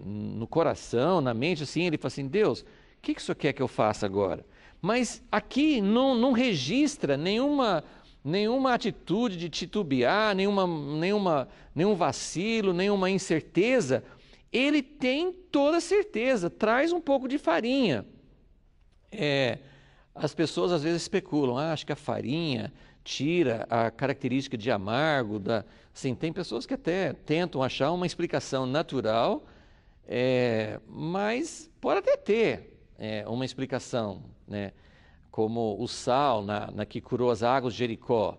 Speaker 1: no coração, na mente, assim, ele fala assim: Deus, o que o Senhor quer que eu faça agora? Mas aqui não registra nenhuma atitude de titubear, nenhum vacilo, nenhuma incerteza. Ele tem toda certeza, traz um pouco de farinha. As pessoas às vezes especulam, acho que a farinha tira a característica de amargo. Assim, tem pessoas que até tentam achar uma explicação natural, mas pode até ter uma explicação, né? Como o sal que curou as águas de Jericó.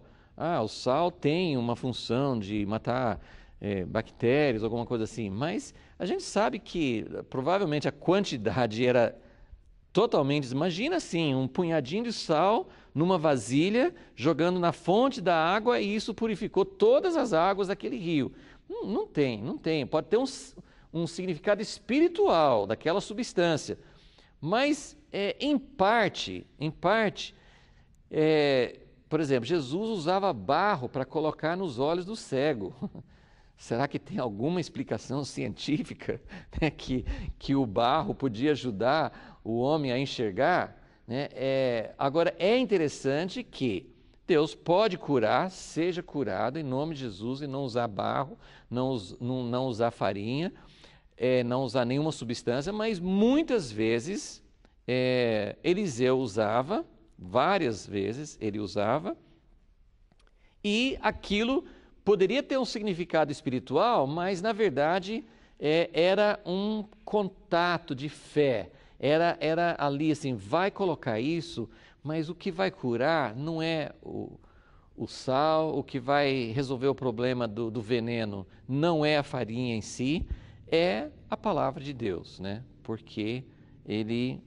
Speaker 1: O sal tem uma função de matar bactérias, alguma coisa assim, mas a gente sabe que provavelmente a quantidade era totalmente... Imagina assim, um punhadinho de sal numa vasilha, jogando na fonte da água, e isso purificou todas as águas daquele rio. Não tem. Pode ter um significado espiritual daquela substância, mas em parte, por exemplo, Jesus usava barro para colocar nos olhos do cego. Será que tem alguma explicação científica, né, que o barro podia ajudar o homem a enxergar? Né? Agora, é interessante que Deus pode curar, seja curado em nome de Jesus, e não usar barro, não usar farinha, não usar nenhuma substância, mas muitas vezes Eliseu usava, várias vezes ele usava, e aquilo poderia ter um significado espiritual, mas na verdade era um contato de fé. Era ali assim, vai colocar isso, mas o que vai curar não é o sal, o que vai resolver o problema do veneno não é a farinha em si, é a palavra de Deus, né? Porque ele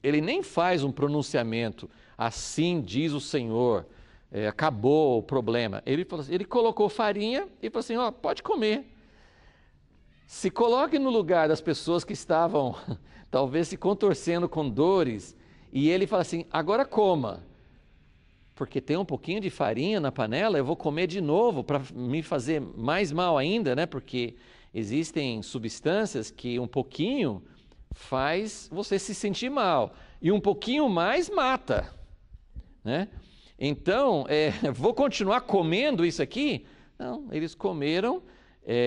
Speaker 1: nem faz um pronunciamento, assim diz o Senhor, acabou o problema. Ele colocou farinha e falou assim: ó, pode comer. Se coloque no lugar das pessoas que estavam talvez se contorcendo com dores, e ele fala assim: agora coma, porque tem um pouquinho de farinha na panela, eu vou comer de novo para me fazer mais mal ainda, né? Porque existem substâncias que um pouquinho faz você se sentir mal, e um pouquinho mais mata, né? Então, vou continuar comendo isso aqui? Não, eles comeram.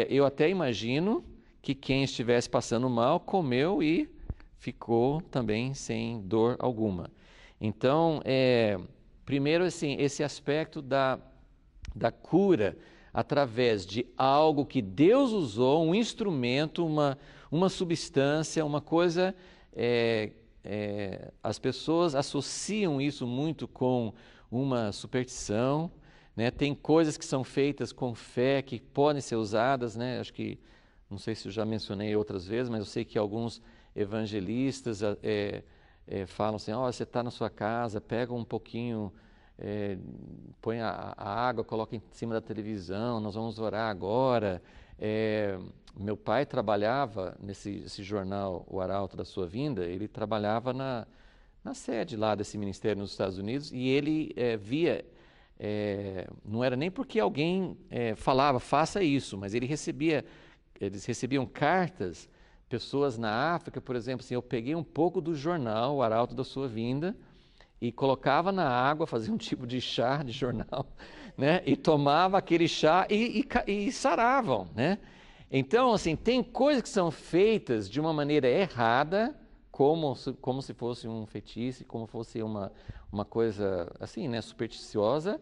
Speaker 1: Eu até imagino que quem estivesse passando mal comeu e ficou também sem dor alguma. Então, primeiro assim, esse aspecto da cura através de algo que Deus usou, um instrumento, uma substância, uma coisa... as pessoas associam isso muito com uma superstição, né? Tem coisas que são feitas com fé que podem ser usadas, né? Acho que, não sei se eu já mencionei outras vezes, mas eu sei que alguns evangelistas falam assim: você está na sua casa, pega um pouquinho, põe a água, coloca em cima da televisão, nós vamos orar agora. Meu pai trabalhava nesse jornal, O Arauto da Sua Vinda, ele trabalhava na sede lá desse ministério nos Estados Unidos, e ele via, não era nem porque alguém falava, faça isso, mas eles recebiam cartas, pessoas na África, por exemplo, assim, eu peguei um pouco do jornal, O Arauto da Sua Vinda, e colocava na água, fazia um tipo de chá de jornal, né? E tomava aquele chá e saravam, né? Então, assim, tem coisas que são feitas de uma maneira errada, como se fosse um feitiço, como fosse uma coisa assim, né, supersticiosa,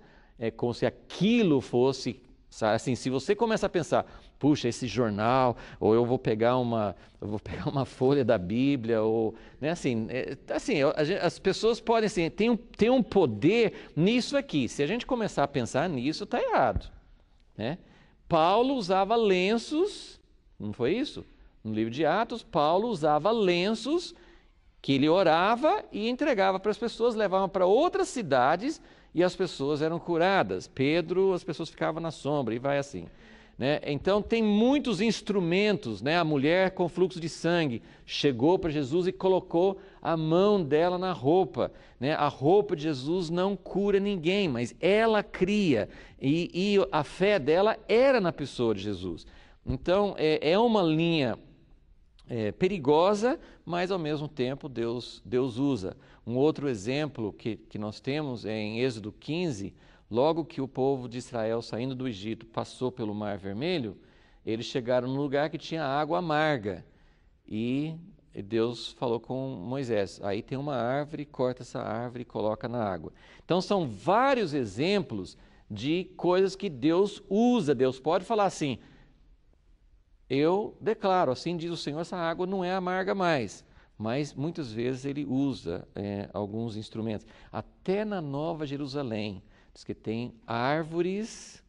Speaker 1: como se aquilo fosse, sabe, assim, se você começa a pensar, puxa, esse jornal, ou eu vou pegar uma folha da Bíblia, ou, né, assim, as pessoas podem, assim, tem um poder nisso aqui. Se a gente começar a pensar nisso, está errado, né? Paulo usava lenços, não foi isso? No livro de Atos, Paulo usava lenços que ele orava e entregava para as pessoas, levava para outras cidades e as pessoas eram curadas. Pedro, as pessoas ficavam na sombra e vai assim, né? Então tem muitos instrumentos, né? A mulher com fluxo de sangue chegou para Jesus e colocou a mão dela na roupa, né? A roupa de Jesus não cura ninguém, mas ela cria, e a fé dela era na pessoa de Jesus. Então é uma linha perigosa, mas ao mesmo tempo Deus usa. Um outro exemplo que nós temos é em Êxodo 15, logo que o povo de Israel, saindo do Egito, passou pelo Mar Vermelho, eles chegaram num lugar que tinha água amarga. E Deus falou com Moisés, aí tem uma árvore, corta essa árvore e coloca na água. Então são vários exemplos de coisas que Deus usa. Deus pode falar assim, eu declaro, assim diz o Senhor, essa água não é amarga mais. Mas muitas vezes ele usa alguns instrumentos. Até na Nova Jerusalém, diz que tem árvores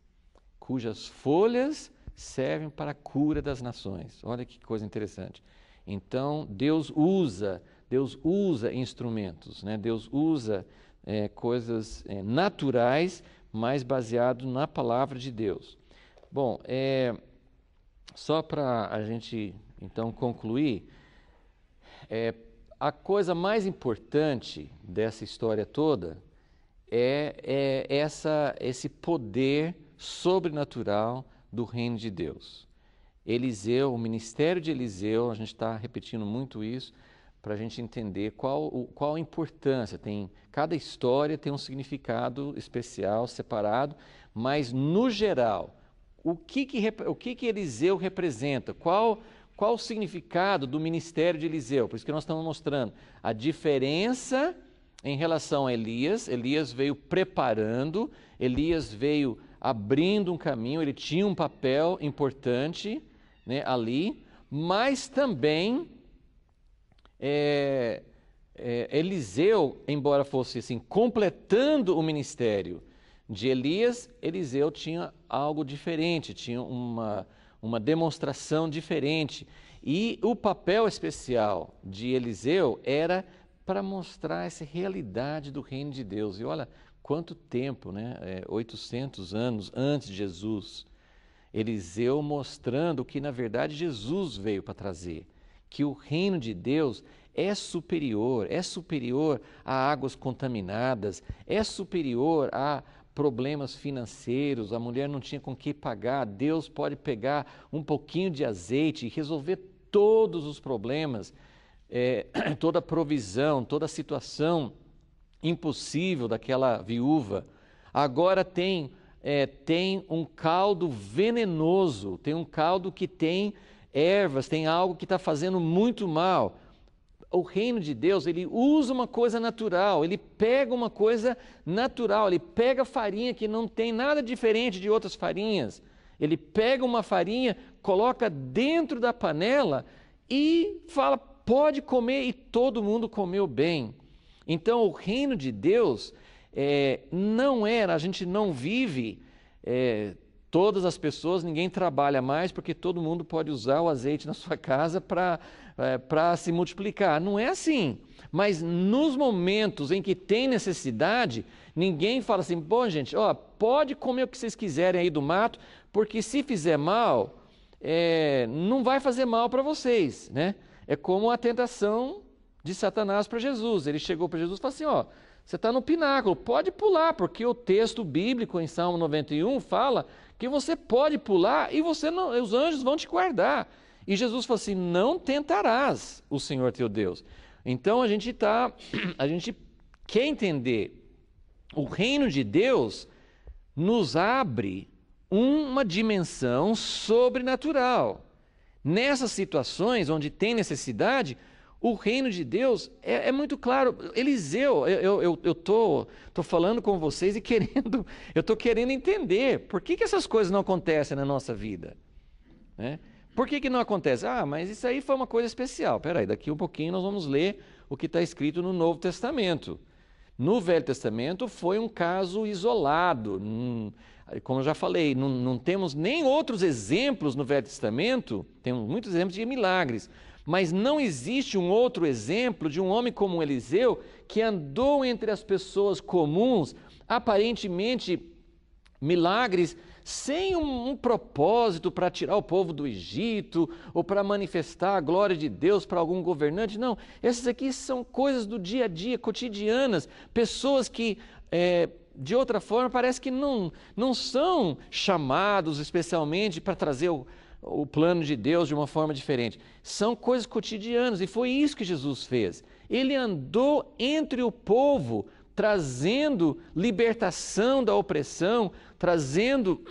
Speaker 1: cujas folhas servem para a cura das nações. Olha que coisa interessante. Então, Deus usa instrumentos, né? Deus usa coisas naturais, mas baseado na palavra de Deus. Bom, só para a gente, então, concluir, a coisa mais importante dessa história toda é esse poder sobrenatural do reino de Deus. Eliseu, o ministério de Eliseu, a gente está repetindo muito isso, para a gente entender qual a importância. Cada história tem um significado especial, separado, mas no geral, o que Eliseu representa? Qual o significado do ministério de Eliseu? Por isso que nós estamos mostrando a diferença em relação a Elias. Elias veio preparando, Elias veio abrindo um caminho, ele tinha um papel importante, né, ali, mas também Eliseu, embora fosse assim, completando o ministério de Elias, Eliseu tinha algo diferente, tinha uma demonstração diferente. E o papel especial de Eliseu era para mostrar essa realidade do reino de Deus. E olha quanto tempo, né? 800 anos antes de Jesus, Eliseu mostrando que na verdade Jesus veio para trazer, que o reino de Deus é superior a águas contaminadas, é superior a problemas financeiros, a mulher não tinha com que pagar, Deus pode pegar um pouquinho de azeite e resolver todos os problemas, toda a provisão, toda a situação impossível daquela viúva. Agora tem um caldo venenoso, tem um caldo que tem ervas, tem algo que está fazendo muito mal. O reino de Deus, ele usa uma coisa natural, ele pega uma coisa natural, ele pega farinha que não tem nada diferente de outras farinhas, ele pega uma farinha, coloca dentro da panela e fala, pode comer, e todo mundo comeu bem. Então o reino de Deus a gente não vive todas as pessoas, ninguém trabalha mais porque todo mundo pode usar o azeite na sua casa para se multiplicar. Não é assim. Mas nos momentos em que tem necessidade, ninguém fala assim, bom gente, pode comer o que vocês quiserem aí do mato, porque se fizer mal, não vai fazer mal para vocês, né? É como a tentação de Satanás para Jesus. Ele chegou para Jesus e falou assim, você está no pináculo, pode pular, porque o texto bíblico em Salmo 91 fala que você pode pular e os anjos vão te guardar. E Jesus falou assim, não tentarás o Senhor teu Deus. Então a gente quer entender, o reino de Deus nos abre uma dimensão sobrenatural. Nessas situações onde tem necessidade, O reino de Deus é muito claro. Eliseu, eu estou falando com vocês e eu estou querendo entender por que essas coisas não acontecem na nossa vida. Né? Por que não acontece? Ah, mas isso aí foi uma coisa especial. Peraí, daqui um pouquinho nós vamos ler o que está escrito no Novo Testamento. No Velho Testamento foi um caso isolado. Como eu já falei, não temos nem outros exemplos no Velho Testamento, temos muitos exemplos de milagres, mas não existe um outro exemplo de um homem como Eliseu que andou entre as pessoas comuns, aparentemente milagres, sem um propósito para tirar o povo do Egito ou para manifestar a glória de Deus para algum governante. Não, essas aqui são coisas do dia a dia, cotidianas, pessoas que de outra forma parece que não são chamados especialmente para trazer o plano de Deus de uma forma diferente. São coisas cotidianas e foi isso que Jesus fez. Ele andou entre o povo, trazendo libertação da opressão, trazendo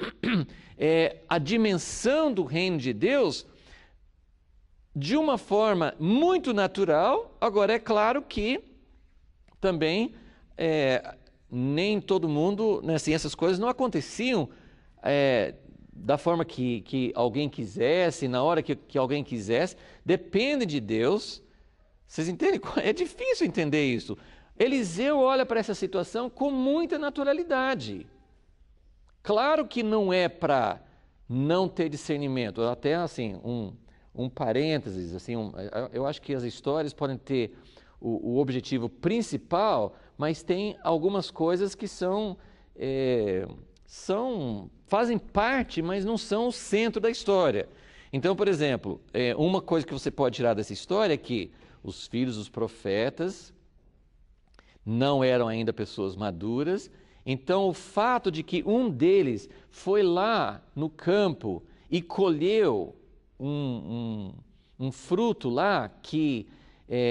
Speaker 1: a dimensão do reino de Deus de uma forma muito natural. Agora, é claro que também nem todo mundo, né, assim, essas coisas não aconteciam da forma que alguém quisesse, na hora que alguém quisesse. Depende de Deus. Vocês entendem? É difícil entender isso. Eliseu olha para essa situação com muita naturalidade. Claro que não é para não ter discernimento. Até assim, um parênteses, assim, eu acho que as histórias podem ter o objetivo principal, mas tem algumas coisas que fazem parte, mas não são o centro da história. Então, por exemplo, uma coisa que você pode tirar dessa história é que os filhos dos profetas não eram ainda pessoas maduras. Então, o fato de que um deles foi lá no campo e colheu um fruto lá que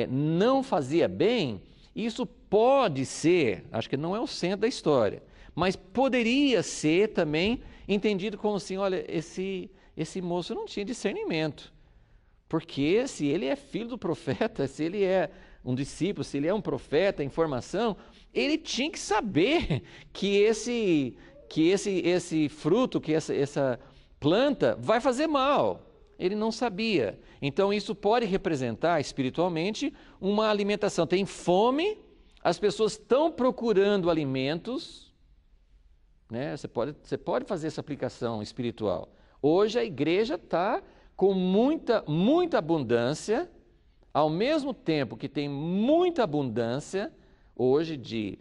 Speaker 1: não fazia bem, isso pode ser, acho que não é o centro da história, mas poderia ser também entendido como assim, olha, esse moço não tinha discernimento, porque se ele é filho do profeta, se ele é um discípulo, se ele é um profeta em formação, ele tinha que saber que esse fruto, que essa planta vai fazer mal. Ele não sabia. Então isso pode representar espiritualmente uma alimentação. Tem fome, as pessoas estão procurando alimentos, né? Você pode fazer essa aplicação espiritual. Hoje a igreja está com muita abundância, ao mesmo tempo que tem muita abundância hoje de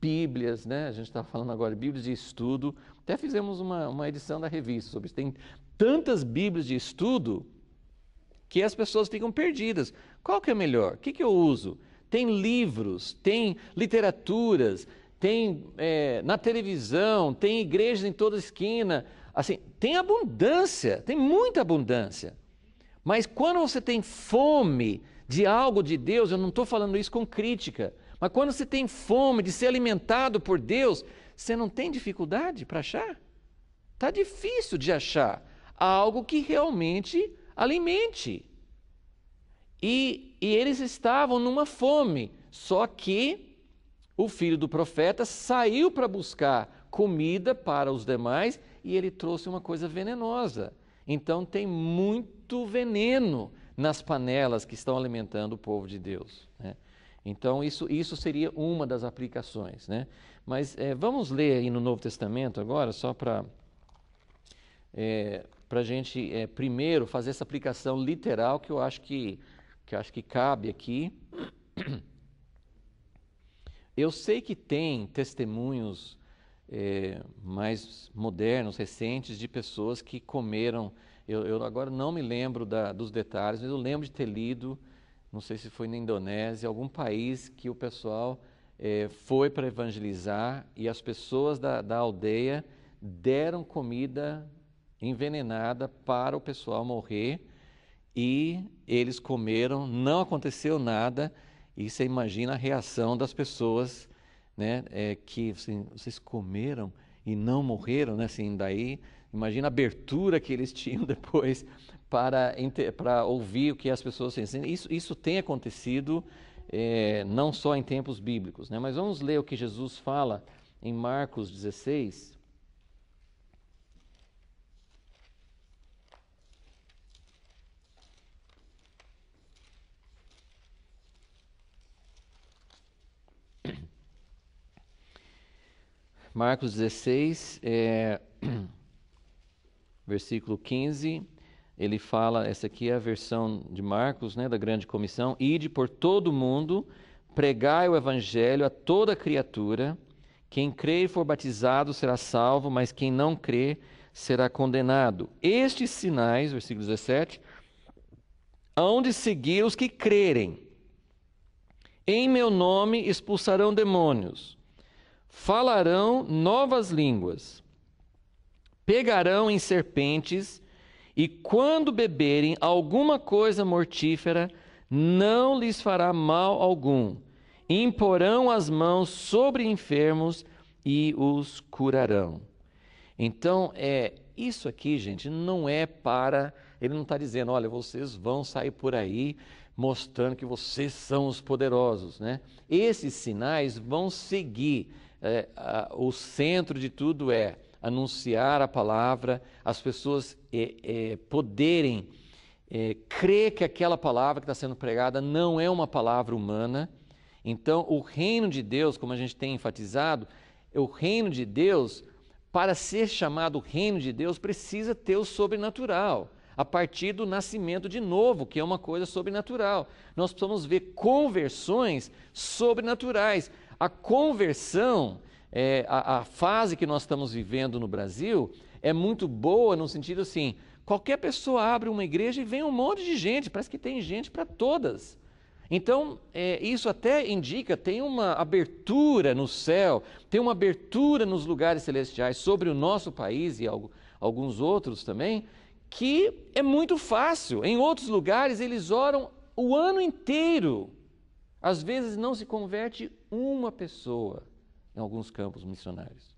Speaker 1: Bíblias, né? A gente está falando agora de Bíblias de estudo. Até fizemos uma edição da revista sobre isso. Tem tantas Bíblias de estudo que as pessoas ficam perdidas. Qual que é melhor? O que eu uso? Tem livros, tem literaturas, tem na televisão, tem igrejas em toda esquina. Assim, tem abundância, tem muita abundância. Mas quando você tem fome de algo de Deus, eu não estou falando isso com crítica, mas quando você tem fome de ser alimentado por Deus, você não tem dificuldade para achar? Está difícil de achar algo que realmente alimente. E eles estavam numa fome, só que o filho do profeta saiu para buscar comida para os demais e ele trouxe uma coisa venenosa. Então tem muito veneno nas panelas que estão alimentando o povo de Deus, né? Então isso seria uma das aplicações, né? Mas vamos ler aí no Novo Testamento agora, só para a gente primeiro fazer essa aplicação literal que eu acho que cabe aqui. Eu sei que tem testemunhos mais modernos, recentes, de pessoas que comeram. Eu agora não me lembro dos detalhes, mas eu lembro de ter lido, não sei se foi na Indonésia, algum país que o pessoal foi para evangelizar e as pessoas da aldeia deram comida envenenada para o pessoal morrer e eles comeram, não aconteceu nada. E você imagina a reação das pessoas, né, que assim, vocês comeram e não morreram, né? Assim, daí Imagina a abertura que eles tinham depois para ouvir o que as pessoas ensinam. Isso tem acontecido não só em tempos bíblicos, né? Mas vamos ler o que Jesus fala em Marcos 16. Marcos 16, versículo 15, ele fala, essa aqui é a versão de Marcos, né, da grande comissão: ide por todo o mundo, pregai o evangelho a toda criatura, quem crer e for batizado será salvo, mas quem não crer será condenado. Estes sinais, versículo 17, hão de seguir os que crerem. Em meu nome expulsarão demônios, falarão novas línguas, pegarão em serpentes, e quando beberem alguma coisa mortífera, não lhes fará mal algum. Imporão as mãos sobre enfermos e os curarão. Então, isso aqui, gente, não é para... Ele não está dizendo, olha, vocês vão sair por aí mostrando que vocês são os poderosos, né? Esses sinais vão seguir. O centro de tudo é anunciar a palavra, as pessoas poderem crer que aquela palavra que está sendo pregada não é uma palavra humana. Então, o reino de Deus, como a gente tem enfatizado, o reino de Deus, para ser chamado reino de Deus, precisa ter o sobrenatural, a partir do nascimento de novo, que é uma coisa sobrenatural. Nós precisamos ver conversões sobrenaturais. A conversão, a fase que nós estamos vivendo no Brasil, é muito boa no sentido assim, qualquer pessoa abre uma igreja e vem um monte de gente, parece que tem gente para todas. Então, isso até indica, tem uma abertura no céu, tem uma abertura nos lugares celestiais sobre o nosso país e alguns outros também, que é muito fácil. Em outros lugares eles oram o ano inteiro. Às vezes não se converte uma pessoa em alguns campos missionários.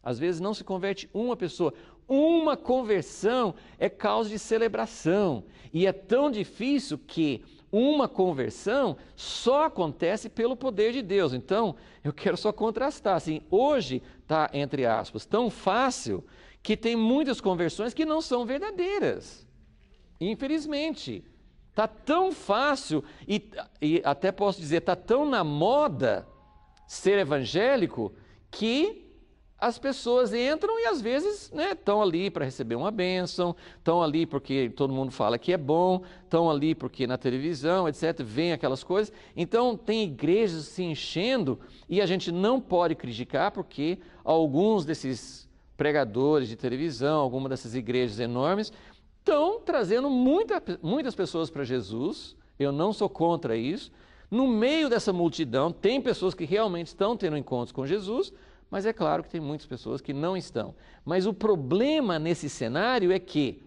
Speaker 1: Às vezes não se converte uma pessoa. Uma conversão é causa de celebração. E é tão difícil que uma conversão só acontece pelo poder de Deus. Então, eu quero só contrastar. Assim, hoje está, entre aspas, tão fácil que tem muitas conversões que não são verdadeiras. Infelizmente. Está tão fácil e até posso dizer, está tão na moda ser evangélico que as pessoas entram e às vezes estão ali para receber uma bênção, estão ali porque todo mundo fala que é bom, estão ali porque na televisão, etc., vem aquelas coisas. Então tem igrejas se enchendo e a gente não pode criticar porque alguns desses pregadores de televisão, algumas dessas igrejas enormes, estão trazendo muitas pessoas para Jesus. Eu não sou contra isso. No meio dessa multidão, tem pessoas que realmente estão tendo encontros com Jesus, mas é claro que tem muitas pessoas que não estão. Mas o problema nesse cenário é que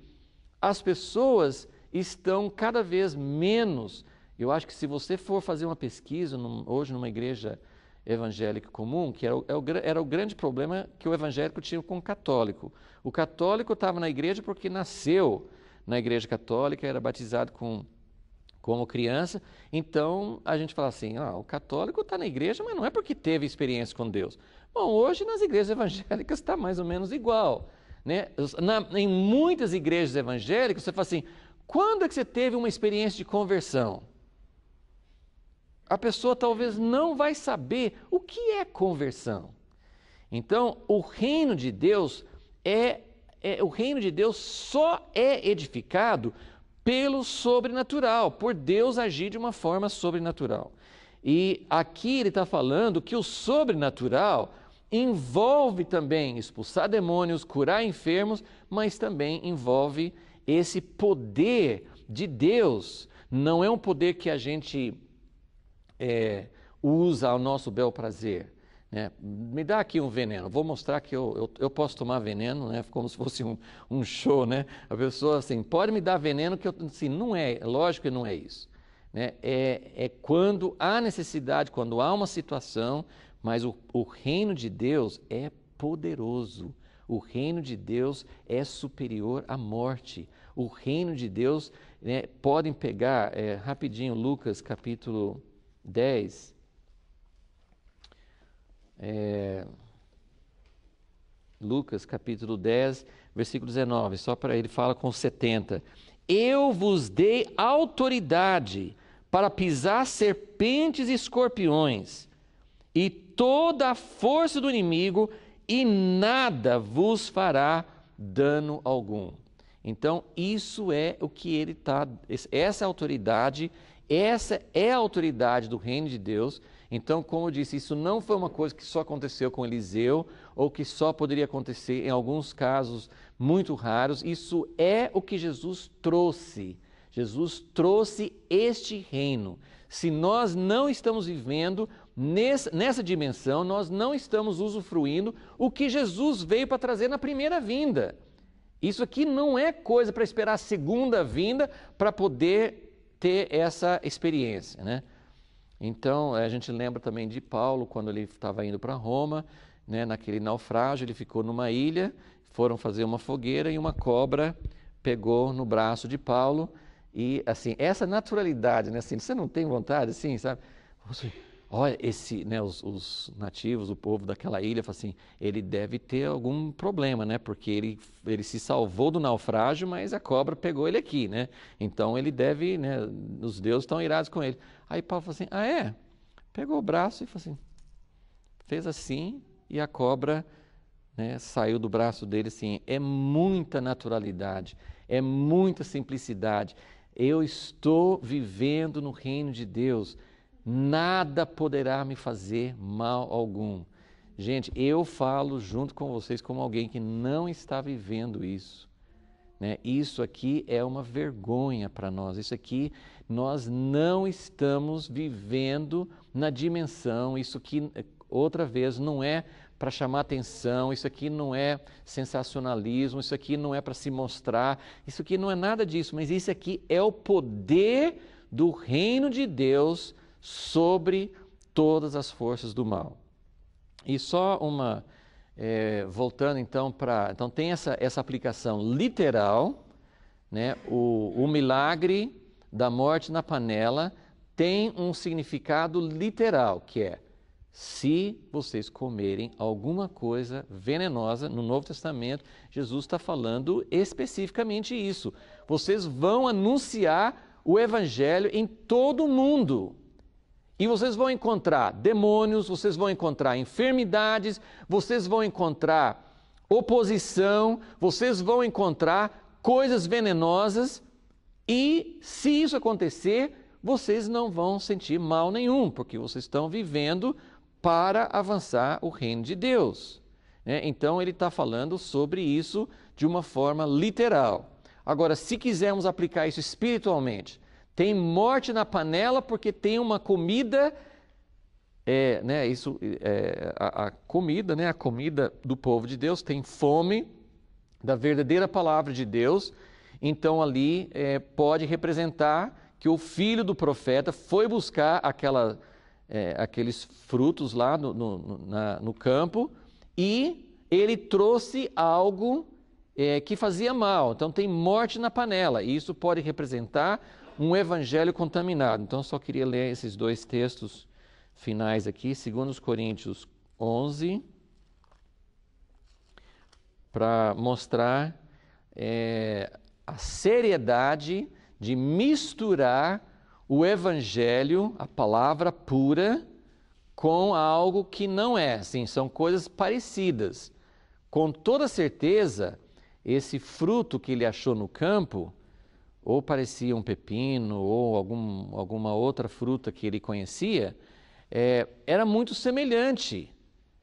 Speaker 1: as pessoas estão cada vez menos. Eu acho que se você for fazer uma pesquisa hoje numa igreja evangélica comum, que era o grande problema que o evangélico tinha com o católico. O católico estava na igreja porque nasceu na igreja católica, era batizado como criança. Então a gente fala assim, o católico está na igreja, mas não é porque teve experiência com Deus. Bom, hoje nas igrejas evangélicas está mais ou menos igual, né? Em muitas igrejas evangélicas você fala assim, quando é que você teve uma experiência de conversão? A pessoa talvez não vai saber o que é conversão. Então, o reino de Deus o reino de Deus só é edificado pelo sobrenatural, por Deus agir de uma forma sobrenatural. E aqui ele está falando que o sobrenatural envolve também expulsar demônios, curar enfermos, mas também envolve esse poder de Deus. Não é um poder que a gente usa ao nosso bel prazer. Me dá aqui um veneno, vou mostrar que eu posso tomar veneno, como se fosse um show, A pessoa assim, pode me dar veneno, que assim, não é, lógico que não é isso. É quando há necessidade, quando há uma situação, mas o reino de Deus é poderoso. O reino de Deus é superior à morte. O reino de Deus, né, podem pegar rapidinho Lucas capítulo 10. Lucas capítulo 10, versículo 19, só para ele fala com 70. Eu vos dei autoridade para pisar serpentes e escorpiões e toda a força do inimigo, e nada vos fará dano algum. Então, isso é o que ele está, essa autoridade, essa é a autoridade do reino de Deus. Então, como eu disse, isso não foi uma coisa que só aconteceu com Eliseu, ou que só poderia acontecer em alguns casos muito raros. Isso é o que Jesus trouxe. Jesus trouxe este reino. Se nós não estamos vivendo nessa dimensão, nós não estamos usufruindo o que Jesus veio para trazer na primeira vinda. Isso aqui não é coisa para esperar a segunda vinda para poder ter essa experiência, né? Então, a gente lembra também de Paulo, quando ele estava indo para Roma, né, naquele naufrágio, ele ficou numa ilha, foram fazer uma fogueira e uma cobra pegou no braço de Paulo. E, assim, essa naturalidade, né, assim, você não tem vontade, assim, sabe? Olha, né, os nativos, o povo daquela ilha, falam assim, ele deve ter algum problema, né? Porque ele se salvou do naufrágio, mas a cobra pegou ele aqui, né? Então ele deve, né? Os deuses estão irados com ele. Aí Paulo falou assim, pegou o braço e falou assim, fez assim e a cobra, né, saiu do braço dele, assim. É muita naturalidade, é muita simplicidade. Eu estou vivendo no reino de Deus. Nada poderá me fazer mal algum. Gente, eu falo junto com vocês como alguém que não está vivendo isso, né? Isso aqui é uma vergonha para nós. Isso aqui, nós não estamos vivendo na dimensão. Isso aqui, outra vez, não é para chamar atenção. Isso aqui não é sensacionalismo. Isso aqui não é para se mostrar. Isso aqui não é nada disso. Mas isso aqui é o poder do reino de Deus sobre todas as forças do mal. E só voltando então então tem essa aplicação literal, né? O milagre da morte na panela tem um significado literal, que é: se vocês comerem alguma coisa venenosa, no Novo Testamento, Jesus está falando especificamente isso. Vocês vão anunciar o Evangelho em todo o mundo. E vocês vão encontrar demônios, vocês vão encontrar enfermidades, vocês vão encontrar oposição, vocês vão encontrar coisas venenosas. E se isso acontecer, vocês não vão sentir mal nenhum, porque vocês estão vivendo para avançar o reino de Deus, né? Então ele está falando sobre isso de uma forma literal. Agora, se quisermos aplicar isso espiritualmente, tem morte na panela porque tem uma comida, né, a comida, né, a comida do povo de Deus, tem fome da verdadeira palavra de Deus. Então ali pode representar que o filho do profeta foi buscar aqueles frutos lá no campo e ele trouxe algo que fazia mal. Então tem morte na panela, e isso pode representar um evangelho contaminado. Então, só queria ler esses dois textos finais aqui, 2 Coríntios 11, para mostrar a seriedade de misturar o evangelho, a palavra pura, com algo que não é. Assim, são coisas parecidas. Com toda certeza, esse fruto que ele achou no campo, ou parecia um pepino, ou alguma outra fruta que ele conhecia, era muito semelhante.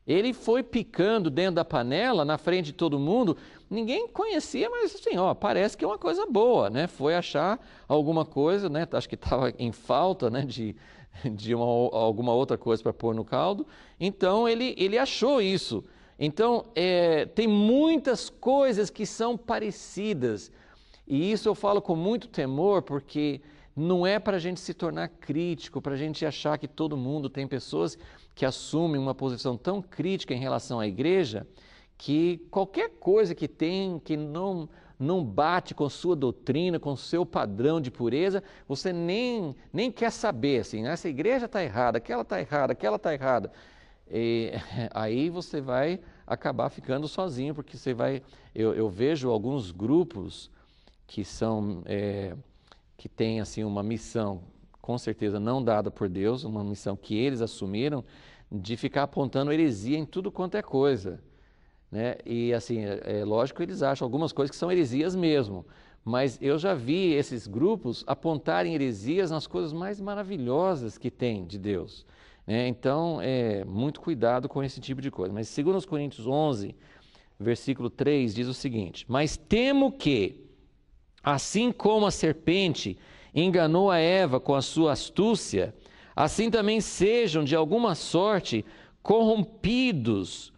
Speaker 1: Ele foi picando dentro da panela, na frente de todo mundo, ninguém conhecia, mas assim, parece que é uma coisa boa, né? Foi achar alguma coisa, né? Acho que estava em falta, né, de alguma outra coisa para pôr no caldo, então ele achou isso. Então, tem muitas coisas que são parecidas. E isso eu falo com muito temor, porque não é para a gente se tornar crítico, para a gente achar que todo mundo, tem pessoas que assumem uma posição tão crítica em relação à igreja, que qualquer coisa que tem que não bate com sua doutrina, com seu padrão de pureza, você nem quer saber, assim, essa igreja está errada, aquela está errada, aquela está errada. E, aí você vai acabar ficando sozinho, porque você vai... Eu vejo alguns grupos que são... que têm, assim, uma missão, com certeza não dada por Deus, uma missão que eles assumiram, de ficar apontando heresia em tudo quanto é coisa. Né? E assim, lógico que eles acham algumas coisas que são heresias mesmo, mas eu já vi esses grupos apontarem heresias nas coisas mais maravilhosas que tem de Deus. Né? Então, muito cuidado com esse tipo de coisa. Mas 2 Coríntios 11, versículo 3, diz o seguinte: mas temo que, assim como a serpente enganou a Eva com a sua astúcia, assim também sejam de alguma sorte corrompidos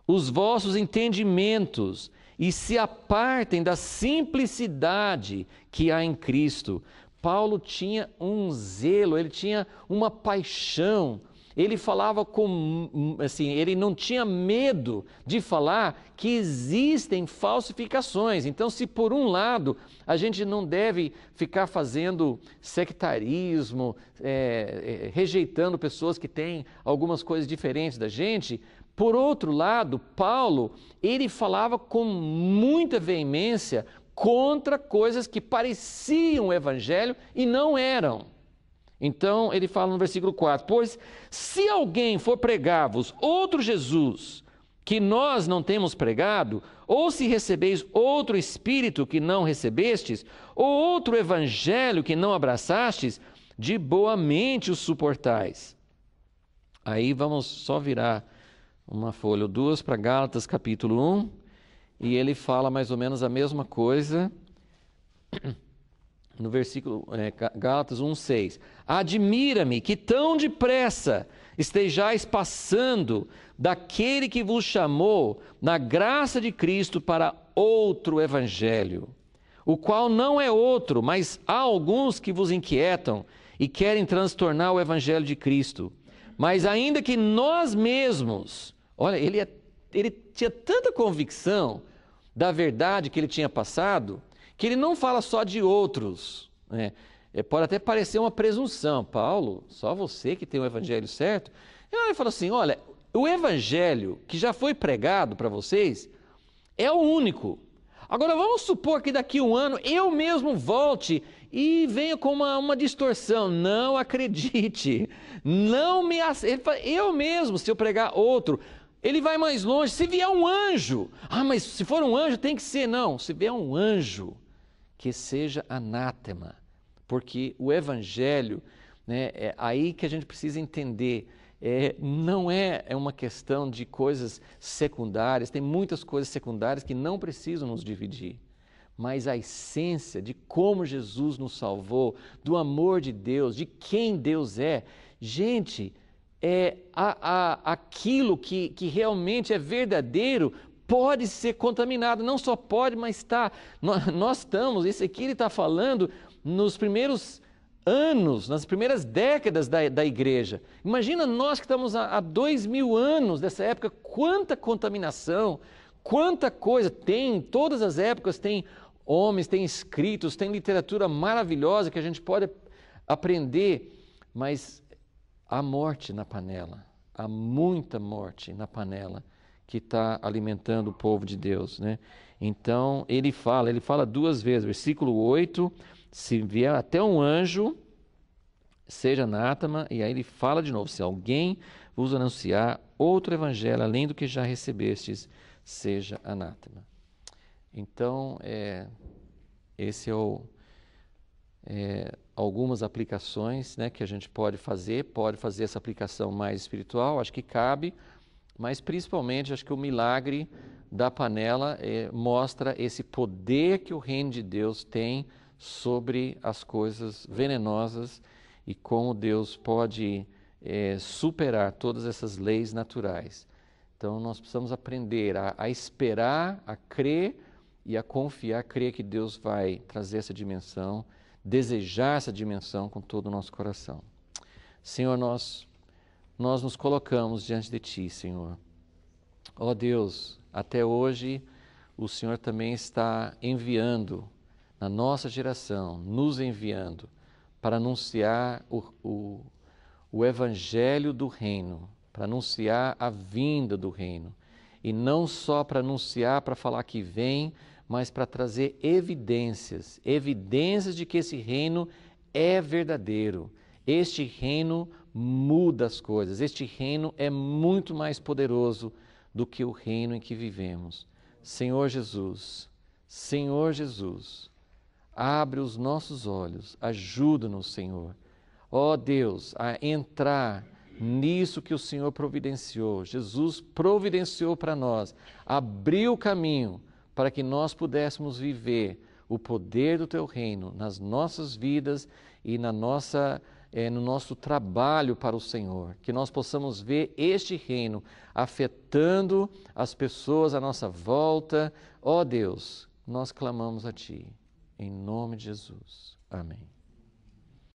Speaker 1: os vossos entendimentos e se apartem da simplicidade que há em Cristo. Paulo tinha um zelo, ele tinha uma paixão, ele falava assim, ele não tinha medo de falar que existem falsificações. Então, se por um lado a gente não deve ficar fazendo sectarismo, rejeitando pessoas que têm algumas coisas diferentes da gente, por outro lado, Paulo, ele falava com muita veemência contra coisas que pareciam o evangelho e não eram. Então, ele fala no versículo 4, pois se alguém for pregar-vos outro Jesus que nós não temos pregado, ou se recebeis outro Espírito que não recebestes, ou outro Evangelho que não abraçastes, de boa mente o suportais. Aí vamos só virar uma folha ou duas para Gálatas capítulo 1, e ele fala mais ou menos a mesma coisa no versículo Gálatas 1:6. Admira-me que tão depressa estejais passando daquele que vos chamou na graça de Cristo para outro evangelho, o qual não é outro, mas há alguns que vos inquietam e querem transtornar o evangelho de Cristo. Mas ainda que nós mesmos, olha, ele tinha tanta convicção da verdade que ele tinha passado, que ele não fala só de outros, né? Pode até parecer uma presunção. Paulo, só você que tem o evangelho certo? Ele fala assim, olha, o evangelho que já foi pregado para vocês é o único. Agora vamos supor que daqui a um ano eu mesmo volte e venha com uma distorção. Não acredite, não me aceite. Ele fala, eu mesmo, se eu pregar outro, ele vai mais longe. Se vier um anjo, mas se for um anjo tem que ser, não. Se vier um anjo, que seja anátema, porque o evangelho, né, é aí que a gente precisa entender, não é uma questão de coisas secundárias, tem muitas coisas secundárias que não precisam nos dividir, mas a essência de como Jesus nos salvou, do amor de Deus, de quem Deus é, gente, aquilo que realmente é verdadeiro, pode ser contaminado, não só pode, mas está. Nós estamos, esse aqui ele está falando nos primeiros anos, nas primeiras décadas da igreja. Imagina nós que estamos há 2000 anos dessa época, quanta contaminação, quanta coisa tem, em todas as épocas tem homens, tem escritos, tem literatura maravilhosa que a gente pode aprender, mas há morte na panela, há muita morte na panela que está alimentando o povo de Deus, né? Então, ele fala duas vezes, versículo 8, se vier até um anjo, seja anátema, e aí ele fala de novo, se alguém vos anunciar outro evangelho, além do que já recebestes, seja anátema. Então, esse algumas aplicações, né, que a gente pode fazer essa aplicação mais espiritual, acho que cabe, mas principalmente acho que o milagre da panela mostra esse poder que o reino de Deus tem sobre as coisas venenosas e como Deus pode superar todas essas leis naturais. Então nós precisamos aprender a esperar, a crer e a confiar, crer que Deus vai trazer essa dimensão, desejar essa dimensão com todo o nosso coração. Senhor, nós nos colocamos diante de Ti, Senhor. Ó Deus, até hoje o Senhor também está enviando, na nossa geração, nos enviando para anunciar o Evangelho do Reino, para anunciar a vinda do Reino. E não só para anunciar, para falar que vem, mas para trazer evidências de que esse reino é verdadeiro. Este reino muda as coisas, este reino é muito mais poderoso do que o reino em que vivemos. Senhor Jesus, abre os nossos olhos, ajuda-nos, Senhor. Ó Deus, a entrar nisso que o Senhor providenciou. Jesus providenciou para nós, abriu o caminho para que nós pudéssemos viver o poder do Teu reino nas nossas vidas e no nosso trabalho para o Senhor. Que nós possamos ver este reino afetando as pessoas à nossa volta. Ó Deus, nós clamamos a Ti, em nome de Jesus. Amém.